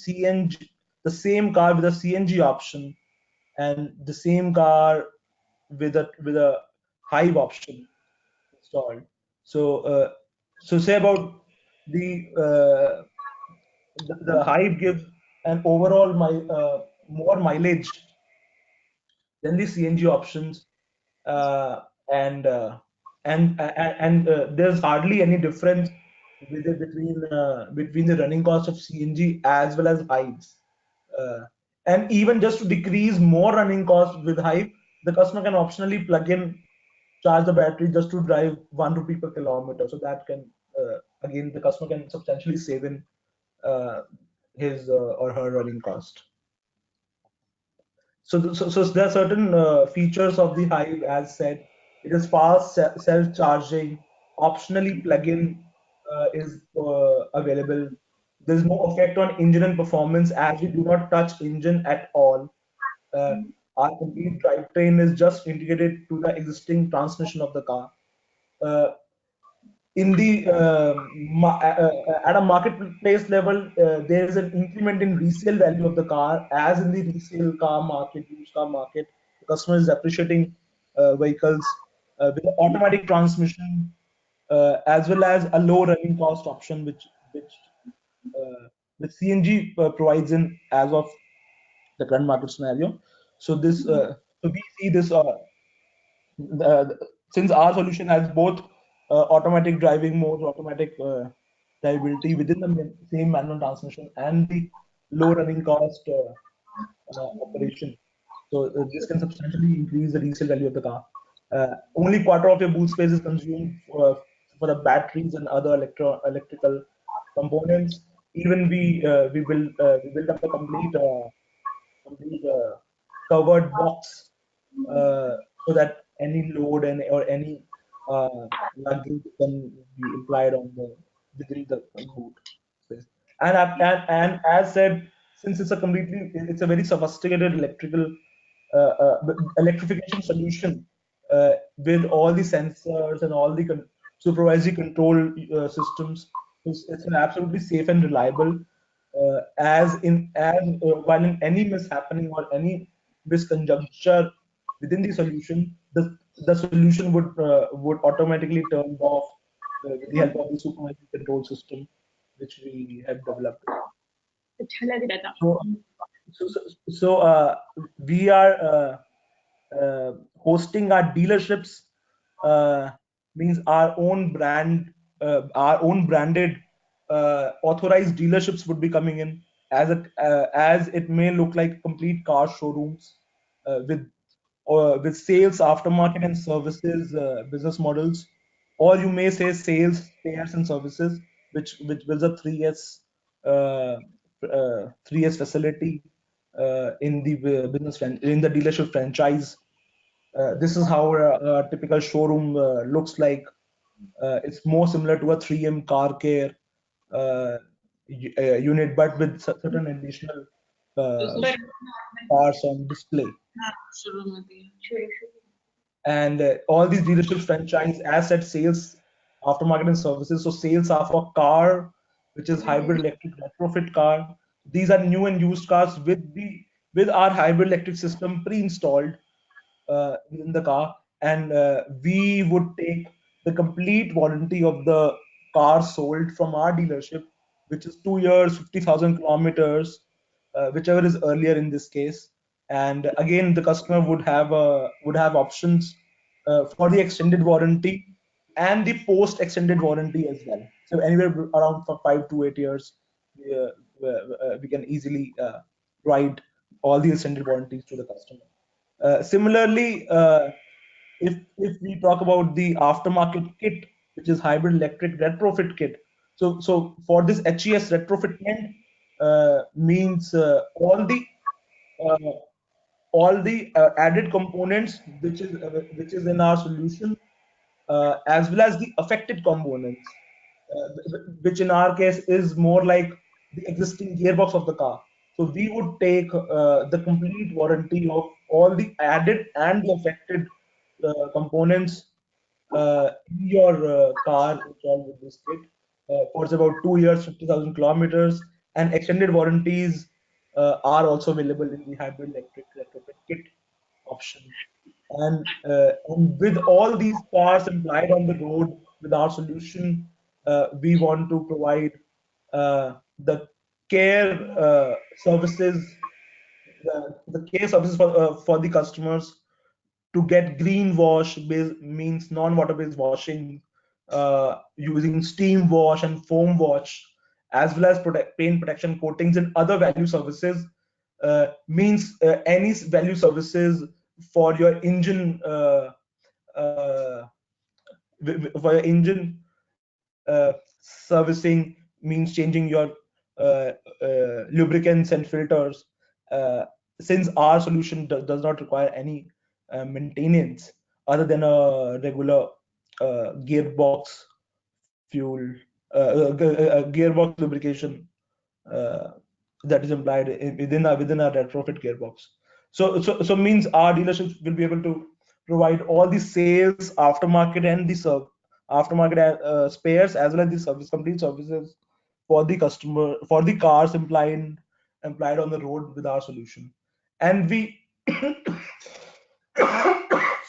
same car with a CNG option and the same car with a Hive option installed. So say about the the Hive gives an overall more mileage than the CNG options, uh, and uh, and there's hardly any difference between the running cost of CNG as well as Hives. Uh, and even just to decrease more running costs with Hive, the customer can optionally plug in charge the battery just to drive 1 rupee per kilometer. So that can again the customer can substantially save in uh, his or her running cost. So there are certain features of the Hive, as said. It is fast, self-charging, optionally plug-in is available. There's no effect on engine and performance, as we do not touch engine at all. Uh, our complete drivetrain is just integrated to the existing transmission of the car. Uh, in the at a marketplace level, there is an increment in resale value of the car, as in the resale car market, used car market. The customer is appreciating vehicles with an automatic transmission, as well as a low running cost option, which CNG provides in as of the current market scenario. So we see this. Uh, since our solution has both automatic driving modes, automatic reliability within the same manual transmission and the low running cost operation. So this can substantially increase the resale value of the car. Only quarter of your boot space is consumed for the batteries and other electrical components. Even we build up a complete covered box so that any load and or any luggage can be implied on the within the boot space. And as said, since it's a very sophisticated electrification solution with all the sensors and all the supervisory control systems, it's an absolutely safe and reliable. While in any mishappening or any misconjuncture within the solution, the solution would automatically turn off with the help of the supervisory control system which we have developed. So, so we are hosting our dealerships, means our own branded authorized dealerships would be coming in as it may look like complete car showrooms with sales, aftermarket, and services business models, or you may say sales, spares, and services, which was a 3S facility in the in the dealership franchise. This is how a typical showroom looks like. It's more similar to a 3M car care unit, but with certain additional parts on display. And all these dealerships franchise asset sales, aftermarket, and services. So sales are for car, which is hybrid electric retrofit car. These are new and used cars with our hybrid electric system pre-installed in the car, and we would take the complete warranty of the car sold from our dealership, which is 2 years, 50,000 kilometers, whichever is earlier in this case. And again, the customer would have options for the extended warranty and the post extended warranty as well. So anywhere around for 5 to 8 years, we can easily provide all the extended warranties to the customer. Similarly, if we talk about the aftermarket kit, which is hybrid electric retrofit kit, so for this HES retrofit kit means uh, all the added components which is in our solution, as well as the affected components, which in our case is more like the existing gearbox of the car. So we would take the complete warranty of all the added and the affected components in your car installed with this kit for about 2 years, 50,000 kilometers, and extended warranties are also available in the hybrid electric retrofit kit option. And with all these cars implied on the road with our solution, we want to provide the care services, the care services for the customers to get green wash means non-water based washing using steam wash and foam wash, as well as paint protection coatings and other value services, means any value services for your engine for your engine servicing, means changing your lubricants and filters, since our solution does not require any maintenance other than a regular gearbox fuel gearbox lubrication uh, that is implied within our retrofit gearbox. So means our dealerships will be able to provide all the sales, aftermarket, and the aftermarket spares, as well as the complete services for the customer, for the cars implied on the road with our solution. And we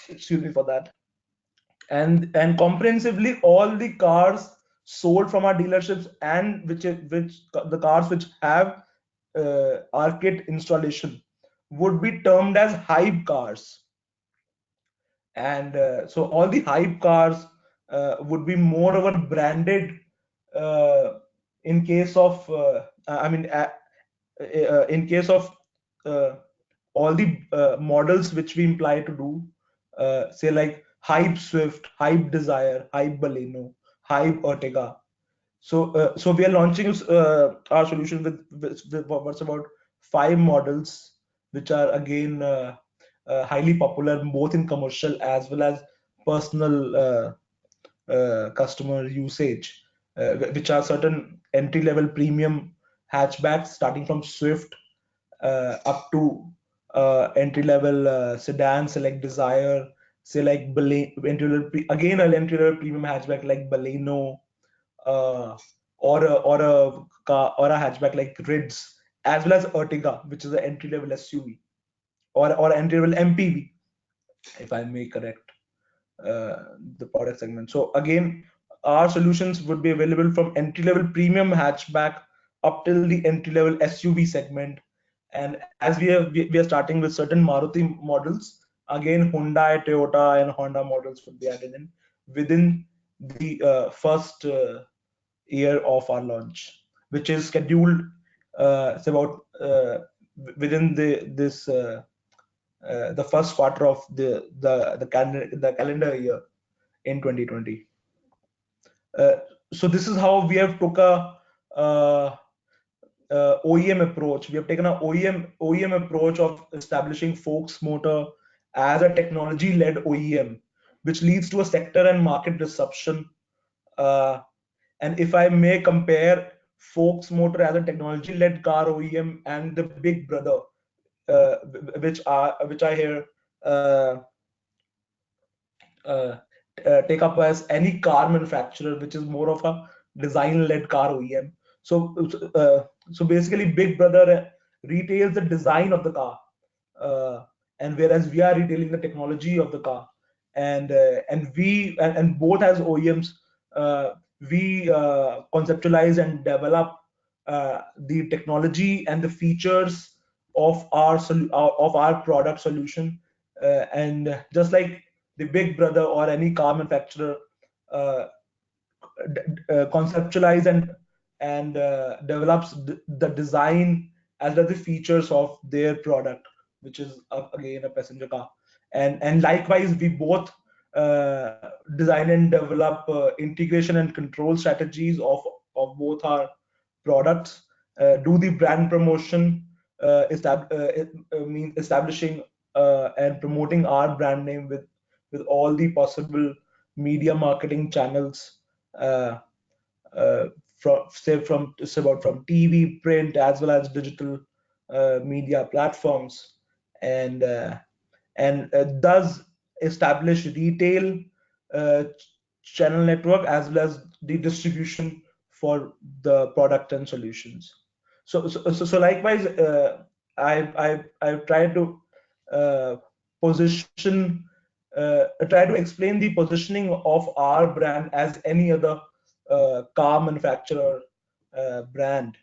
excuse me for that. And comprehensively, all the cars sold from our dealerships, and which the cars which have our kit installation, would be termed as hype cars. And so all the hype cars would be more of a branded in case of in case of all the models which we imply to do, say like Hype Swift, Hype Desire, Hype Baleno, Hype Ertiga. So we are launching our solution with what's about 5 models, which are again highly popular both in commercial as well as personal customer usage, which are certain entry-level premium hatchbacks starting from Swift up to entry-level sedans like Desire, say like again an entry-level premium hatchback like Baleno, or a hatchback like Rids, as well as Ertiga, which is an entry-level SUV, or entry-level MPV, if I may correct the product segment. So again, our solutions would be available from entry-level premium hatchback up till the entry-level SUV segment. And as we are starting with certain Maruti models, again Hyundai, Toyota, and Honda models would be added in within the first year of our launch, which is scheduled it's about within the first quarter of the calendar year in 2020. So this is how we have took a OEM approach. We have taken an OEM approach of establishing Fox Motor as a technology-led OEM, which leads to a sector and market disruption. And if I may compare Fox Motor as a technology-led car OEM and the big brother, which I hear uh, take up as any car manufacturer, which is more of a design-led car OEM. So basically, Big Brother retails the design of the car, and whereas we are retailing the technology of the car, and both as OEMs, we conceptualize and develop the technology and the features of our product solution, and just like the big brother or any car manufacturer uh, conceptualize and develops the design as well as the features of their product, which is again a passenger car. And likewise, we both design and develop integration and control strategies of both our products, do the brand promotion, establishing and promoting our brand name with all the possible media marketing channels, uh, from TV, print, as well as digital media platforms, and thus establish retail uh, channel network as well as the distribution for the product and solutions. So likewise, I've tried to uh, position try to explain the positioning of our brand as any other car manufacturer brand,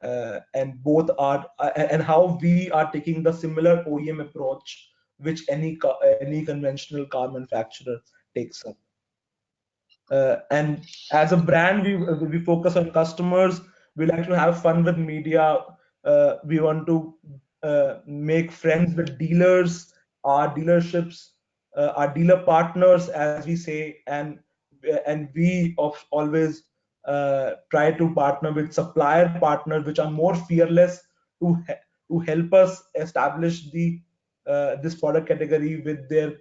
and both are and how we are taking the similar OEM approach which any conventional car manufacturer takes up. And as a brand, we focus on customers. We like to have fun with media. We want to make friends with dealers, our dealerships, our dealer partners, as we say, and we always try to partner with supplier partners which are more fearless to help us establish this product category with their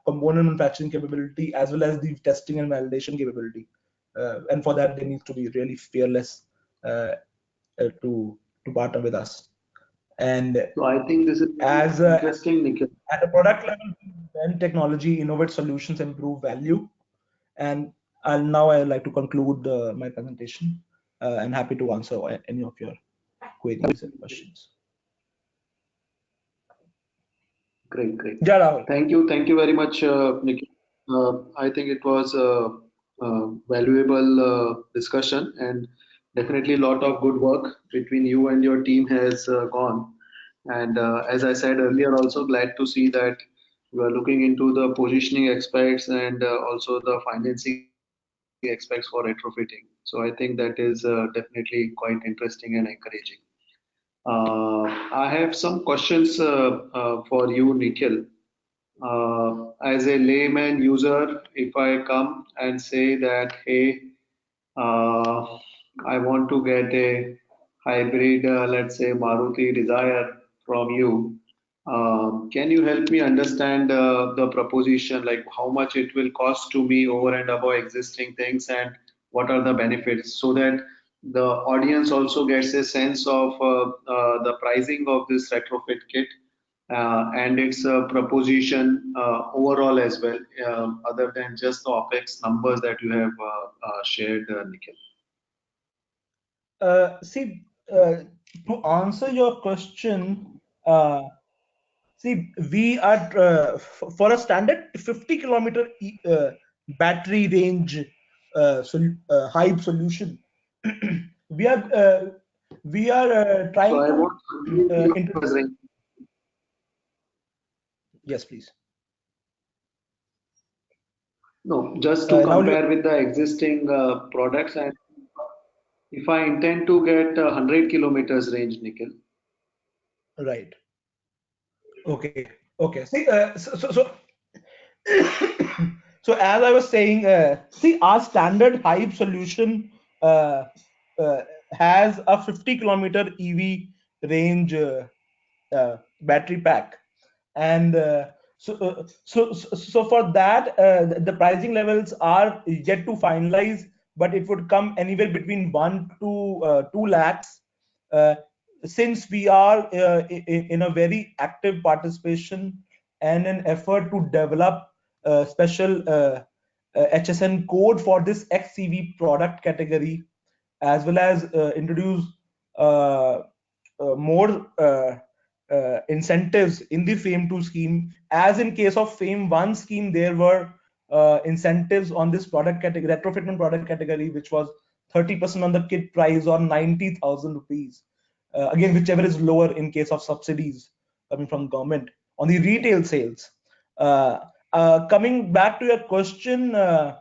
component manufacturing capability as well as the testing and validation capability. And for that, they need to be really fearless to partner with us. And
So I think this is
as
interesting, Nikhil.
at a product level, when technology innovate solutions improve value. And now I'd like to conclude my presentation, and happy to answer any of your queries and questions.
Great, great.
Yeah, Rahul.
Thank you very much, Nikhil. I think it was a valuable discussion, and definitely a lot of good work between you and your team has gone. And as I said earlier, also glad to see that you are looking into the positioning aspects and also the financing aspects. aspects for retrofitting. So I think that is definitely quite interesting and encouraging. I have some questions for you, Nikhil. As a layman user, if I come and say that, hey, uh, I want to get a hybrid, let's say Maruti Desire from you. Can you help me understand the proposition, like how much it will cost to me over and above existing things, and what are the benefits, so that the audience also gets a sense of the pricing of this retrofit kit and its proposition overall as well, other than just the OPEX numbers that you have shared, Nikhil.
See, to answer your question, see, we are for a standard 50-kilometer battery range hype solution. we are
So
trying
I
to
want 100
introduce.
kilometers range.
Yes, please.
No, just to
Rahul,
compare with the existing products, and if I intend to get 100 kilometers range, Nikhil.
right. Okay. Okay. See, so as I was saying, see, our standard Hive solution uh, uh, has a 50-kilometer EV range battery pack, and so for that, the pricing levels are yet to finalize, but it would come anywhere between 1 to 2 lakhs. Uh, since we are in a very active participation and an effort to develop a special HSN code for this XCV product category, as well as introduce uh, more incentives in the FAME 2 scheme. As in case of FAME 1 scheme, there were incentives on this product category, retrofitment product category, which was 30% on the kit price or 90,000 rupees. Again, whichever is lower in case of subsidies coming from government on the retail sales. Coming back to your question, for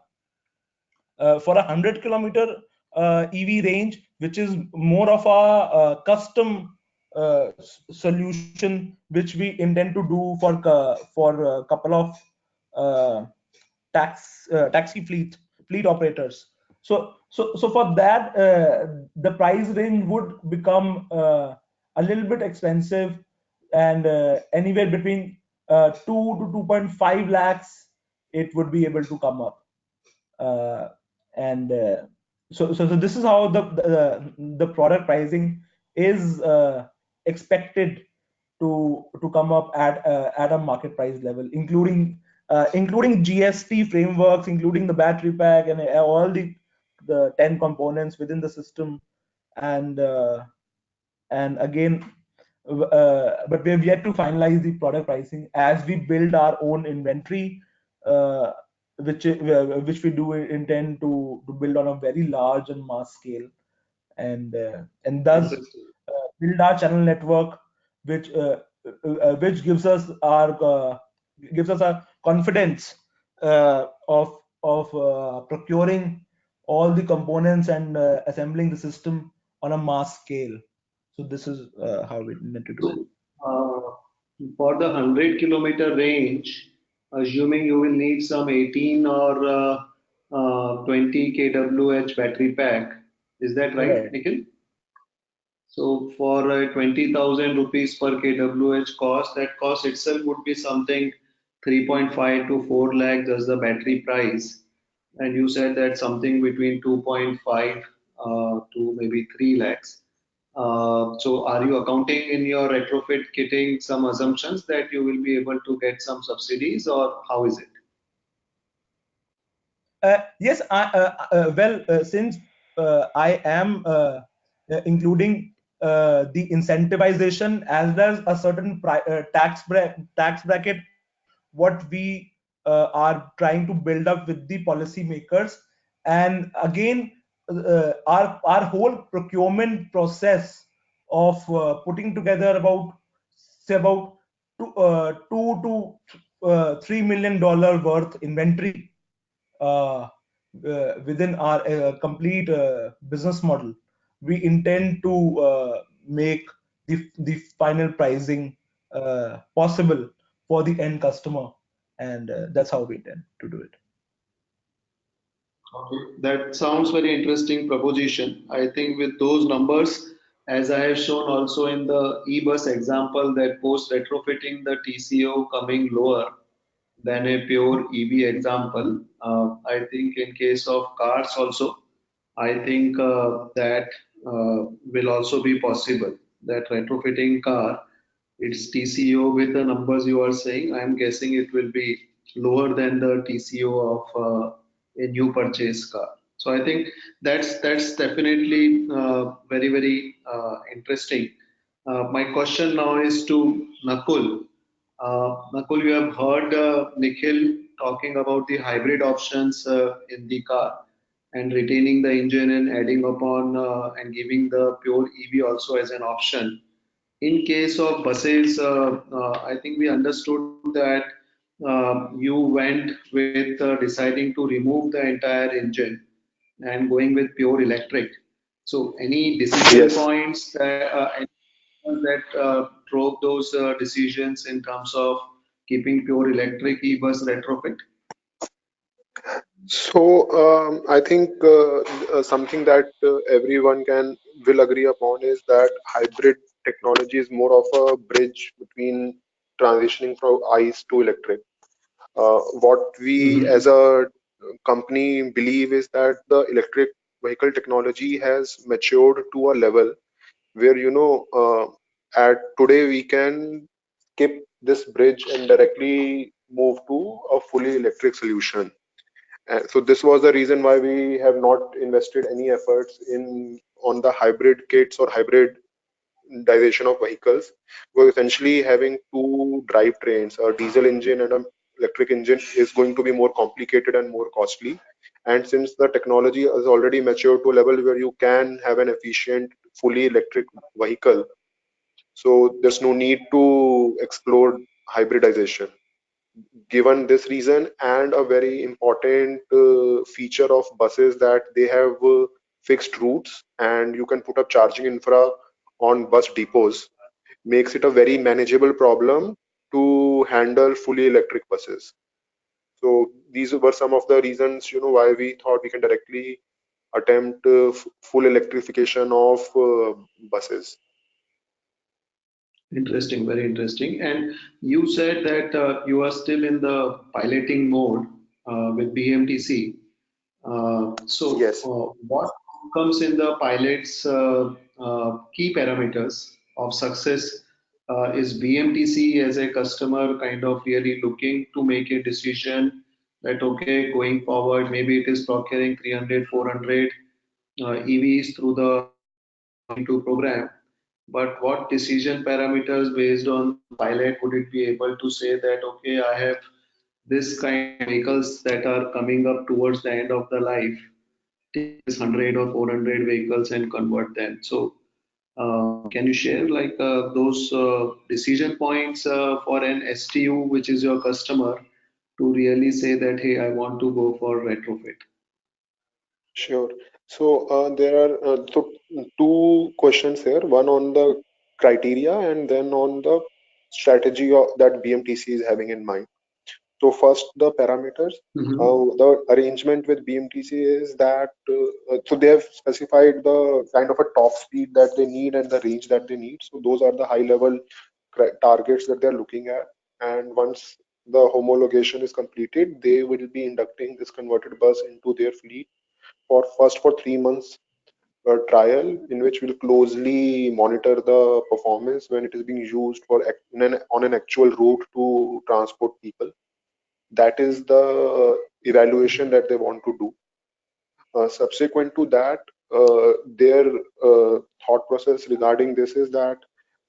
a 100-kilometer EV range, which is more of a custom solution, which we intend to do for a couple of uh, taxi fleet operators. So for that, the price range would become a little bit expensive, and anywhere between 2 to 2.5 lakhs, it would be able to come up. Uh, and so this is how the product pricing is expected to come up at a market price level, including GST frameworks, including the battery pack and all the 10 components within the system, and again, but we have yet to finalize the product pricing as we build our own inventory, uh, which we do intend to build on a very large and mass scale, and thus
Interesting.
build our channel network, which gives us a confidence of procuring all the components and assembling the system on a mass scale. So this is how we intend to do it.
So, for the 100-kilometer range, assuming you will need some 18 or 20 kWh battery pack, is that right,
Right.
Nikhil? So for 20,000 rupees per kWh cost, that cost itself would be something 3.5 to 4 lakh as the battery price. And you said that something between 2.5 to maybe 3 lakhs. So are you accounting in your retrofit kitting some assumptions that you will be able to get some subsidies, or how is it?
Yes, since I am including the incentivization as well as a certain tax bracket, what we are trying to build up with the policymakers, and again, our whole procurement process of putting together about, say, about $2 to $3 million worth inventory, uh, within our complete business model, we intend to make the final pricing possible for the end customer, and that's how we intend to do it.
Okay, that sounds very interesting proposition. I think with those numbers, as I have shown also in the e-bus example, that post retrofitting the TCO coming lower than a pure EV example. I think in case of cars also, I think that will also be possible. That retrofitting car, its TCO with the numbers you are saying, I'm guessing it will be lower than the TCO of a new purchase car. So I think that's definitely very interesting. My question now is to Nakul. Nakul, you have heard Nikhil talking about the hybrid options in the car and retaining the engine and adding upon and giving the pure EV also as an option. In case of buses, I think we understood that you went with deciding to remove the entire engine and going with pure electric. So, any decision
Yes.
points that drove those decisions in terms of keeping pure electric e-bus retrofit?
So I think something that everyone can will agree upon is that hybrid technology is more of a bridge between transitioning from ICE to electric. What we as
Mhm.
a company believe is that the electric vehicle technology has matured to a level where at today we can skip this bridge and directly move to a fully electric solution. So this was the reason why we have not invested any efforts in on the hybrid kits or hybridization of vehicles. We're essentially having two drivetrains, a diesel engine and an electric engine is going to be more complicated and more costly. And since the technology is already matured to a level where you can have an efficient, fully electric vehicle, so there's no need to explore hybridization. Given this reason and a very important feature of buses that they have fixed routes and you can put up charging infra on bus depots, makes it a very manageable problem to handle fully electric buses. So these were some of the reasons why we thought we can directly attempt full electrification of buses.
Interesting, very interesting. And you said that you are still in the piloting mode with BMTC. So,
Yes.
what comes in the pilot's key parameters of success? Is BMTC as a customer kind of really looking to make a decision that, okay, going forward, maybe it is procuring 300, 400 EVs through the into program, but what decision parameters based on the pilot would it be able to say that, okay, I have this kind of vehicles that are coming up towards the end of the life, take this 100 or 400 vehicles and convert them. So, can you share like those decision points for an STU, which is your customer, to really say that, hey, I want to go for retrofit?
Sure. So there are two questions here. One on the criteria and then on the strategy that BMTC is having in mind. So first, the parameters.
Mhm.
The arrangement with BMTC is that so they have specified the kind of a top speed that they need and the range that they need. So those are the high level targets that they're looking at. And once the homologation is completed, they will be inducting this converted bus into their fleet for 3 months trial in which we'll closely monitor the performance when it is being used on an actual route to transport people. That is the evaluation that they want to do. Subsequent to that, their thought process regarding this is that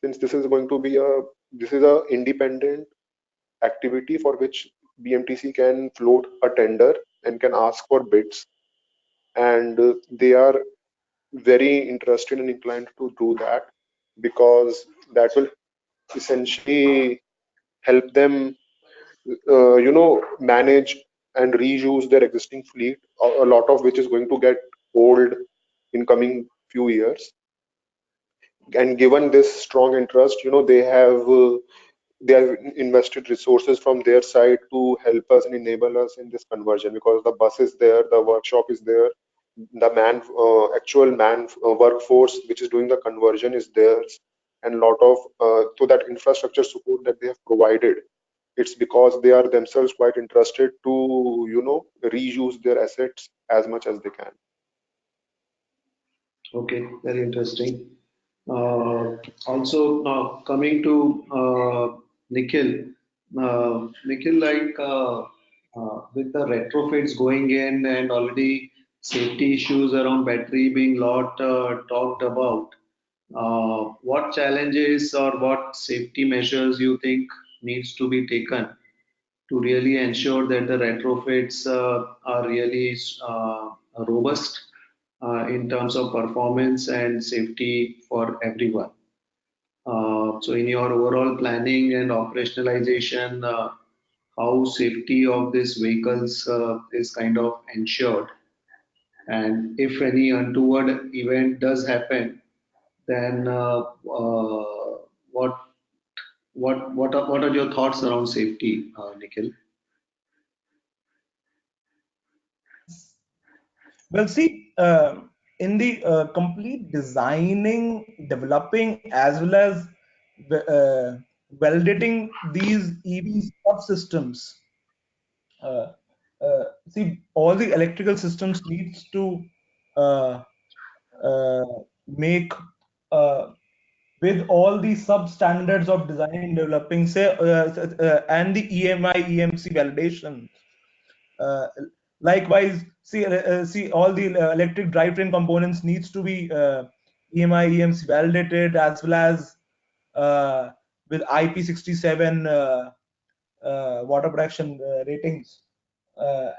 since this is a independent activity for which BMTC can float a tender and can ask for bids, and they are very interested and inclined to do that because that will essentially help them manage and reuse their existing fleet, a lot of which is going to get old in coming few years. And given this strong interest, they have invested resources from their side to help us and enable us in this conversion, because the bus is there, the workshop is there, the actual man workforce which is doing the conversion is theirs, and lot of so that infrastructure support that they have provided, it's because they are themselves quite interested to reuse their assets as much as they can.
Okay, very interesting. Also, now coming to Nikhil, with the retrofits going in and already safety issues around battery being lot talked about, what challenges or what safety measures you think needs to be taken to really ensure that the retrofits are really robust in terms of performance and safety for everyone. So, in your overall planning and operationalization, how safety of these vehicles is kind of ensured, and if any untoward event does happen, then what what are your thoughts around safety, Nikhil?
Well, see, in the complete designing, developing, as well as uh, validating these EV subsystems, uh, see, all the electrical systems needs to uh, uh, make with all the substandards of designing, developing, say, and the EMI, EMC validation. Uh, Likewise, see all the electric drivetrain components needs to be EMI, EMC validated, as well as uh, with IP67 water protection ratings,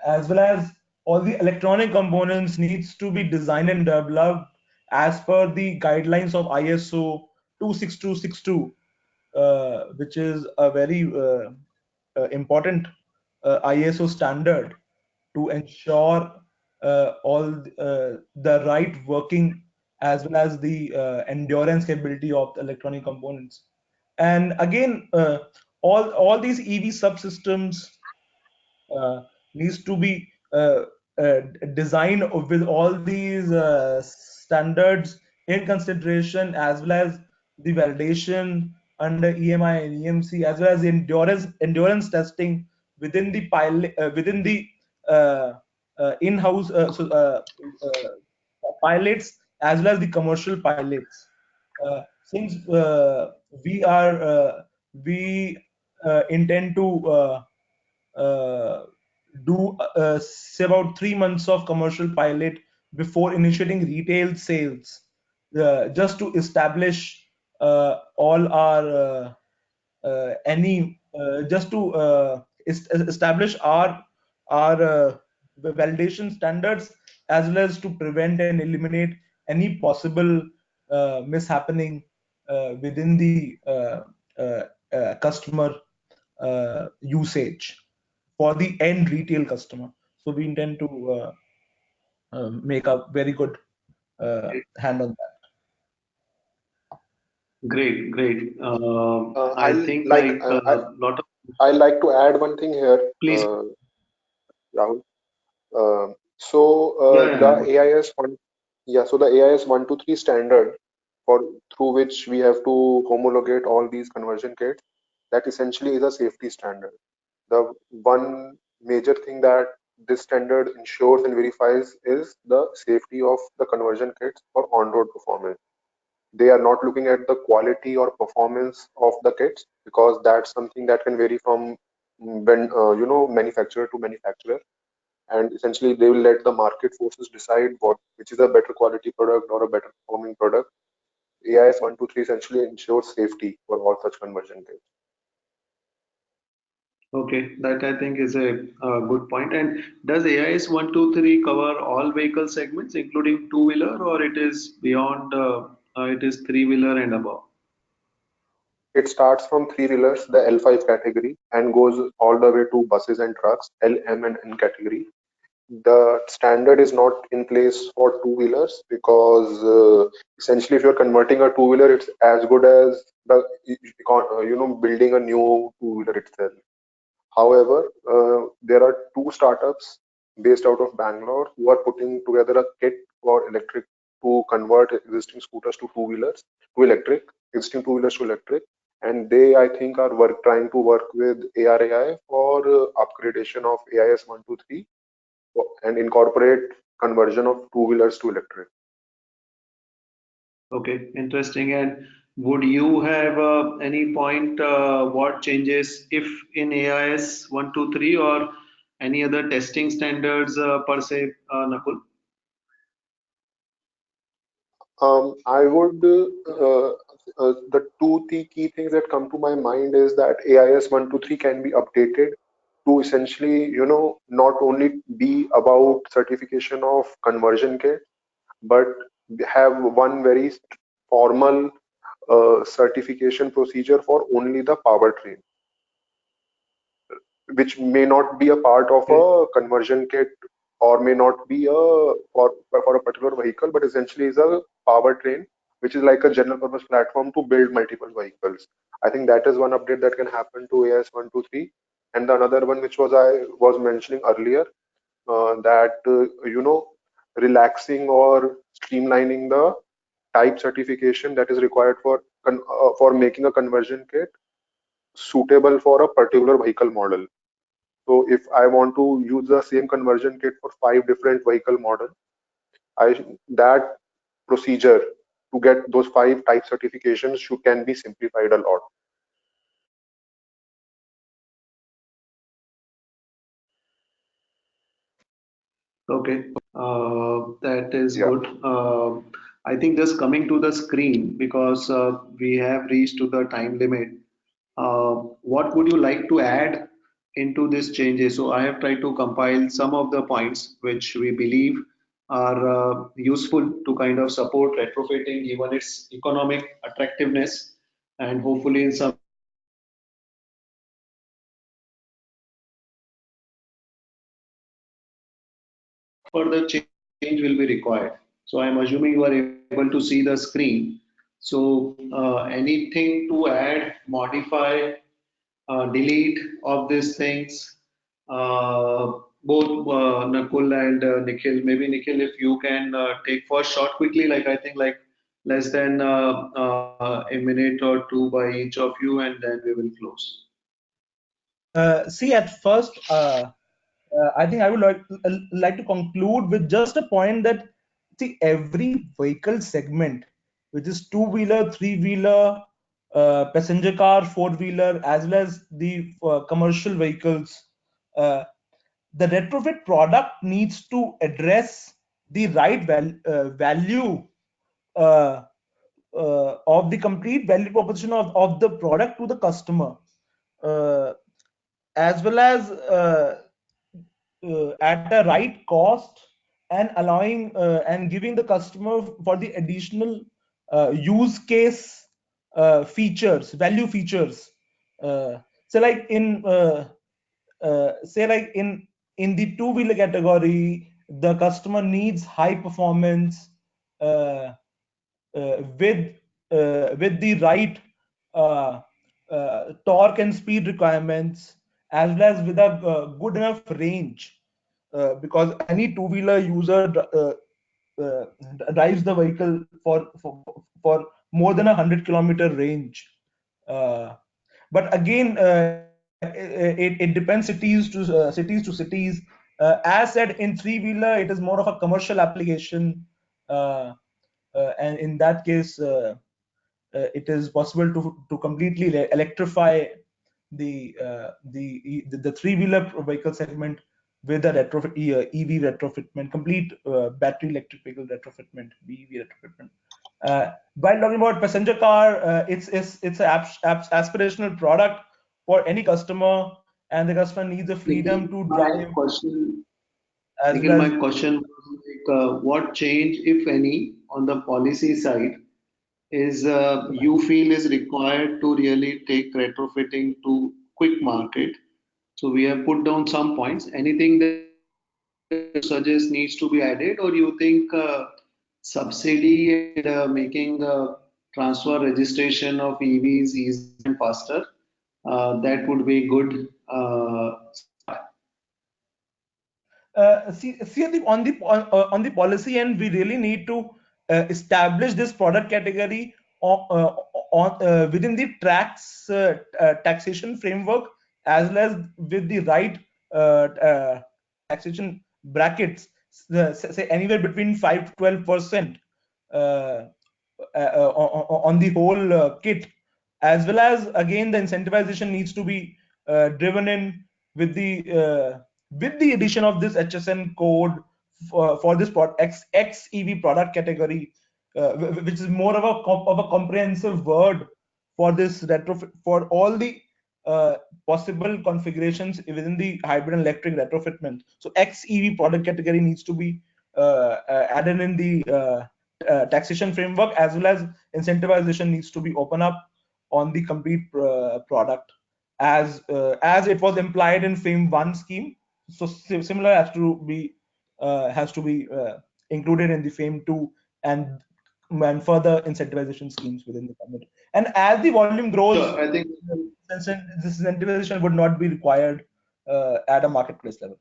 as well as all the electronic components needs to be designed and developed as per the guidelines of ISO 26262, which is a very important ISO standard to ensure all the right working, as well as the endurance capability of the electronic components. And again, all these EV subsystems uh, needs to be designed with all these standards in consideration, as well as the validation under EMI and EMC, as well as the endurance testing within the pilot within the uh, in-house pilots, as well as the commercial pilots. Since we intend to uh, do say about 3 months of commercial pilot before initiating retail sales, just to establish all our any just to establish our validation standards, as well as to prevent and eliminate any possible mishappening within the customer usage for the end retail customer. So we intend to make a very good hand on that.
Great, great.
I
I think
like
like a lot of
I like to add one thing here,
please.
Rahul.
Yeah, yeah,
The
yeah.
AIS one, yeah. So the AIS 123 standard for through which we have to homologate all these conversion kits, that essentially is a safety standard. The one major thing that this standard ensures and verifies is the safety of the conversion kits for on-road performance. They are not looking at the quality or performance of the kits, because that's something that can vary from manufacturer to manufacturer, and essentially they will let the market forces decide which is a better quality product or a better performing product. AIS 123 essentially ensures safety for all such conversion kits.
Okay, that I think is a good point. And does AIS 123 cover all vehicle segments, including two-wheeler, or it is beyond? It is three-wheeler and above.
It starts from three-wheelers, the L5 category, and goes all the way to buses and trucks, L, M, and N category. The standard is not in place for two-wheelers because essentially, if you're converting a two-wheeler, it's as good as the building a new two-wheeler itself. However, there are two startups based out of Bangalore who are putting together a kit for electric to convert existing scooters to two-wheelers to electric, existing two-wheelers to electric, and they, I think, are trying to work with ARAI for upgradation of AIS 123 and incorporate conversion of two-wheelers to electric.
Okay, interesting. And would you have any point what changes if in AIS 123 or any other testing standards per se, Nakul?
I would the two key things that come to my mind is that AIS 123 can be updated to essentially, not only be about certification of conversion kit, but have one very formal certification procedure for only the powertrain, which may not be a part of
Okay.
a conversion kit or may not be a for a particular vehicle, but essentially is a powertrain, which is like a general purpose platform to build multiple vehicles. I think that is one update that can happen to AS 123. And the another one, which was I was mentioning earlier, that relaxing or streamlining the type certification that is required for making a conversion kit suitable for a particular vehicle model. So if I want to use the same conversion kit for 5 different vehicle models, that procedure to get those 5 type certifications can be simplified a lot.
Okay, that is
Yeah.
good. I think just coming to the screen because we have reached to the time limit. What would you like to add into these changes? So I have tried to compile some of the points which we believe are useful to kind of support retrofitting given its economic attractiveness and hopefully in some further change will be required. So I'm assuming you are able to see the screen. So anything to add, modify, delete of these things? Both Nakul and Nikhil. Maybe Nikhil, if you can take first shot quickly, like I think like less than a minute or two by each of you, and then we will close.
See, at first, I think I would like to conclude with just a point that see every vehicle segment, which is two-wheeler, three-wheeler, passenger car, four-wheeler, as well as the commercial vehicles, uh, the retrofit product needs to address the right value of the complete value proposition of the product to the customer, uh, as well as at a right cost and allowing and giving the customer for the additional use case features, value features. Uh, so like in say like in the two-wheeler category, the customer needs high performance uh, with the right uh, torque and speed requirements, as well as with a good enough range, because any two-wheeler user uh, drives the vehicle for more than 100-kilometer range. Uh, but again, it depends cities to cities. As said, in three-wheeler, it is more of a commercial application, uh, and in that case, it is possible to completely electrify the three-wheeler vehicle segment with a retrofit EV retrofitment, complete battery electric vehicle retrofitment, BEV retrofitment. While talking about passenger car, it's an aspirational product for any customer, and the customer needs the
Nikhil,
freedom to
my
drive
question,
as
Nikhil,
well
my
as
question was like, what change, if any, on the policy side is you feel is required to really take retrofitting to quick market. So we have put down some points. Anything that you suggest needs to be added, or you think subsidy and making transfer registration of EVs easier and faster, that would be good start.
See on the policy end, we really need to establish this product category within the taxation framework, as well as with the right taxation brackets, say anywhere between 5 to 12% uh, on the whole kit, as well as again the incentivization needs to be driven in with the addition of this HSN code for this XEV product category, which is more of a comprehensive word for this retrofit for all the possible configurations within the hybrid and electric retrofitment. So XEV product category needs to be added in the taxation framework, as well as incentivization needs to be open up on the complete product, as it was implied in FAME 1 scheme. So similar has to be included in the FAME 2 and further incentivization schemes within the government. And as the volume grows,
Sure, I think.
this incentivization would not be required at a marketplace level.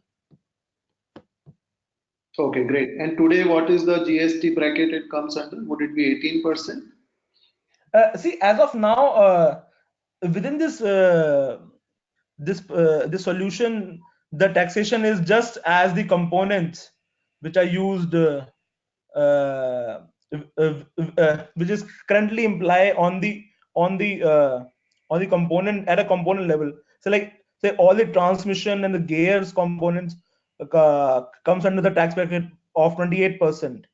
Okay, great. And today, what is the GST bracket it comes under? Would it be 18%?
See, as of now, within this solution, the taxation is just as the components which are used, which is currently imply on the component at a component level. So, like say all the transmission and the gears components comes under the tax bracket of 28%,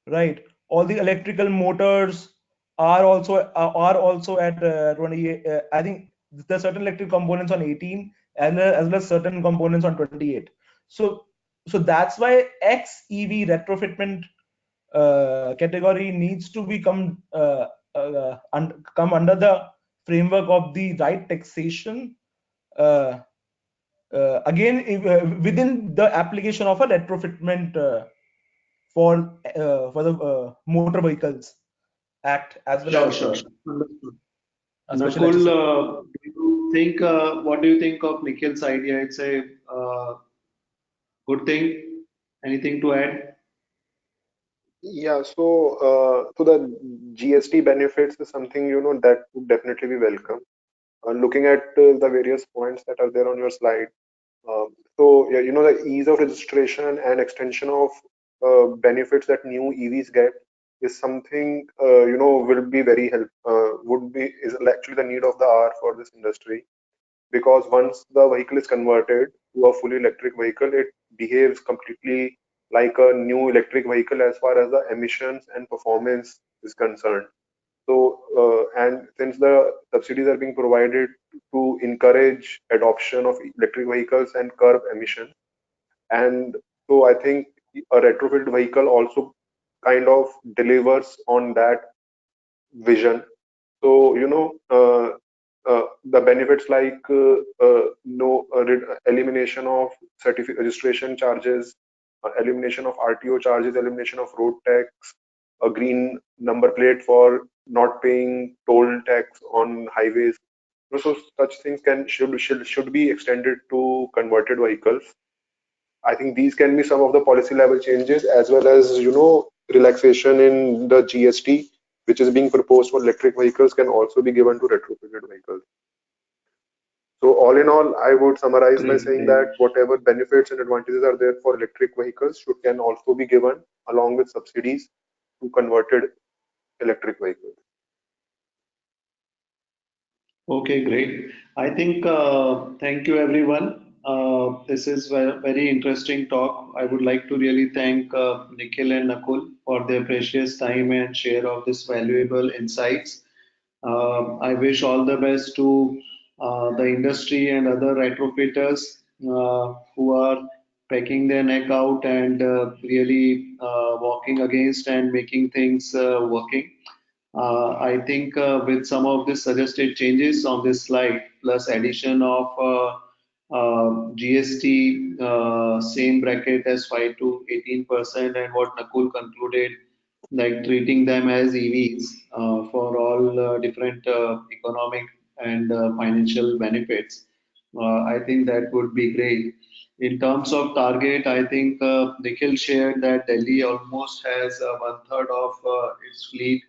right? All the electrical motors are also at 28. I think there are certain electric components on 18, as well as certain components on 28. So that's why XEV retrofitment category needs to come under the framework of the right taxation, uh, again within the application of a retrofitment for the Motor Vehicles Act, as well
Sure,
as
sure, sure. Understood.
a special
Nakul,
HSN.
what do you think of Nikhil's idea? It's a good thing. Anything to add?
Yeah, so the GST benefits is something that would definitely be welcome. Looking at the various points that are there on your slide, so yeah, the ease of registration and extension of benefits that new EVs get is something will be very help would be is actually the need of the hour for this industry, because once the vehicle is converted to a fully electric vehicle, it behaves completely like a new electric vehicle as far as the emissions and performance is concerned. So, and since the subsidies are being provided to encourage adoption of electric vehicles and curb emissions, and so I think a retrofit vehicle also kind of delivers on that vision. So, the benefits like no elimination of certificate registration charges, elimination of RTO charges, elimination of road tax, a green number plate for not paying toll tax on highways. So such things should be extended to converted vehicles. I think these can be some of the policy level changes, as well as relaxation in the GST, which is being proposed for electric vehicles, can also be given to retrofitted vehicles. So all in all, I would summarize by
Great,
saying
great.
that whatever benefits and advantages are there for electric vehicles can also be given along with subsidies to converted electric vehicles.
Okay, great. I think thank you everyone. This is very interesting talk. I would like to really thank Nikhil and Nakul for their precious time and share of this valuable insights. I wish all the best to the industry and other retrofitters who are pecking their neck out and really walking against and making things working. I think with some of the suggested changes on this slide, plus addition of GST, same bracket as 5 to 18%, and what Nakul concluded, like treating them as EVs for all different economic and financial benefits. I think that would be great. In terms of target, I think Nikhil shared that Delhi almost has one third of its fleet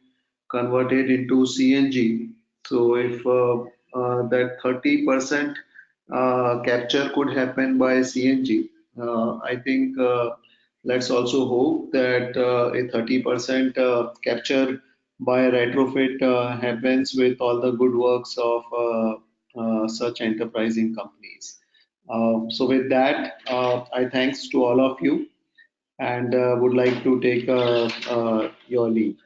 converted into CNG. So if that 30% capture could happen by CNG, I think let's also hope that a 30% capture by retrofit happens with all the good works of such enterprising companies. So with that, I thanks to all of you and would like to take your leave.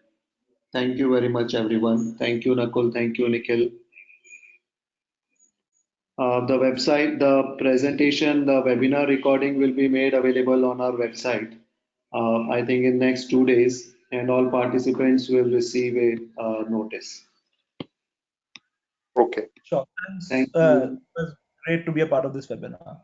Thank you very much, everyone. Thank you, Nakul. Thank you, Nikhil. The website, the presentation, the webinar recording will be made available on our website, I think in next 2 days, and all participants will receive a notice.
Okay.
Sure. Thanks.
Thank
It
you.
was great to be a part of this webinar.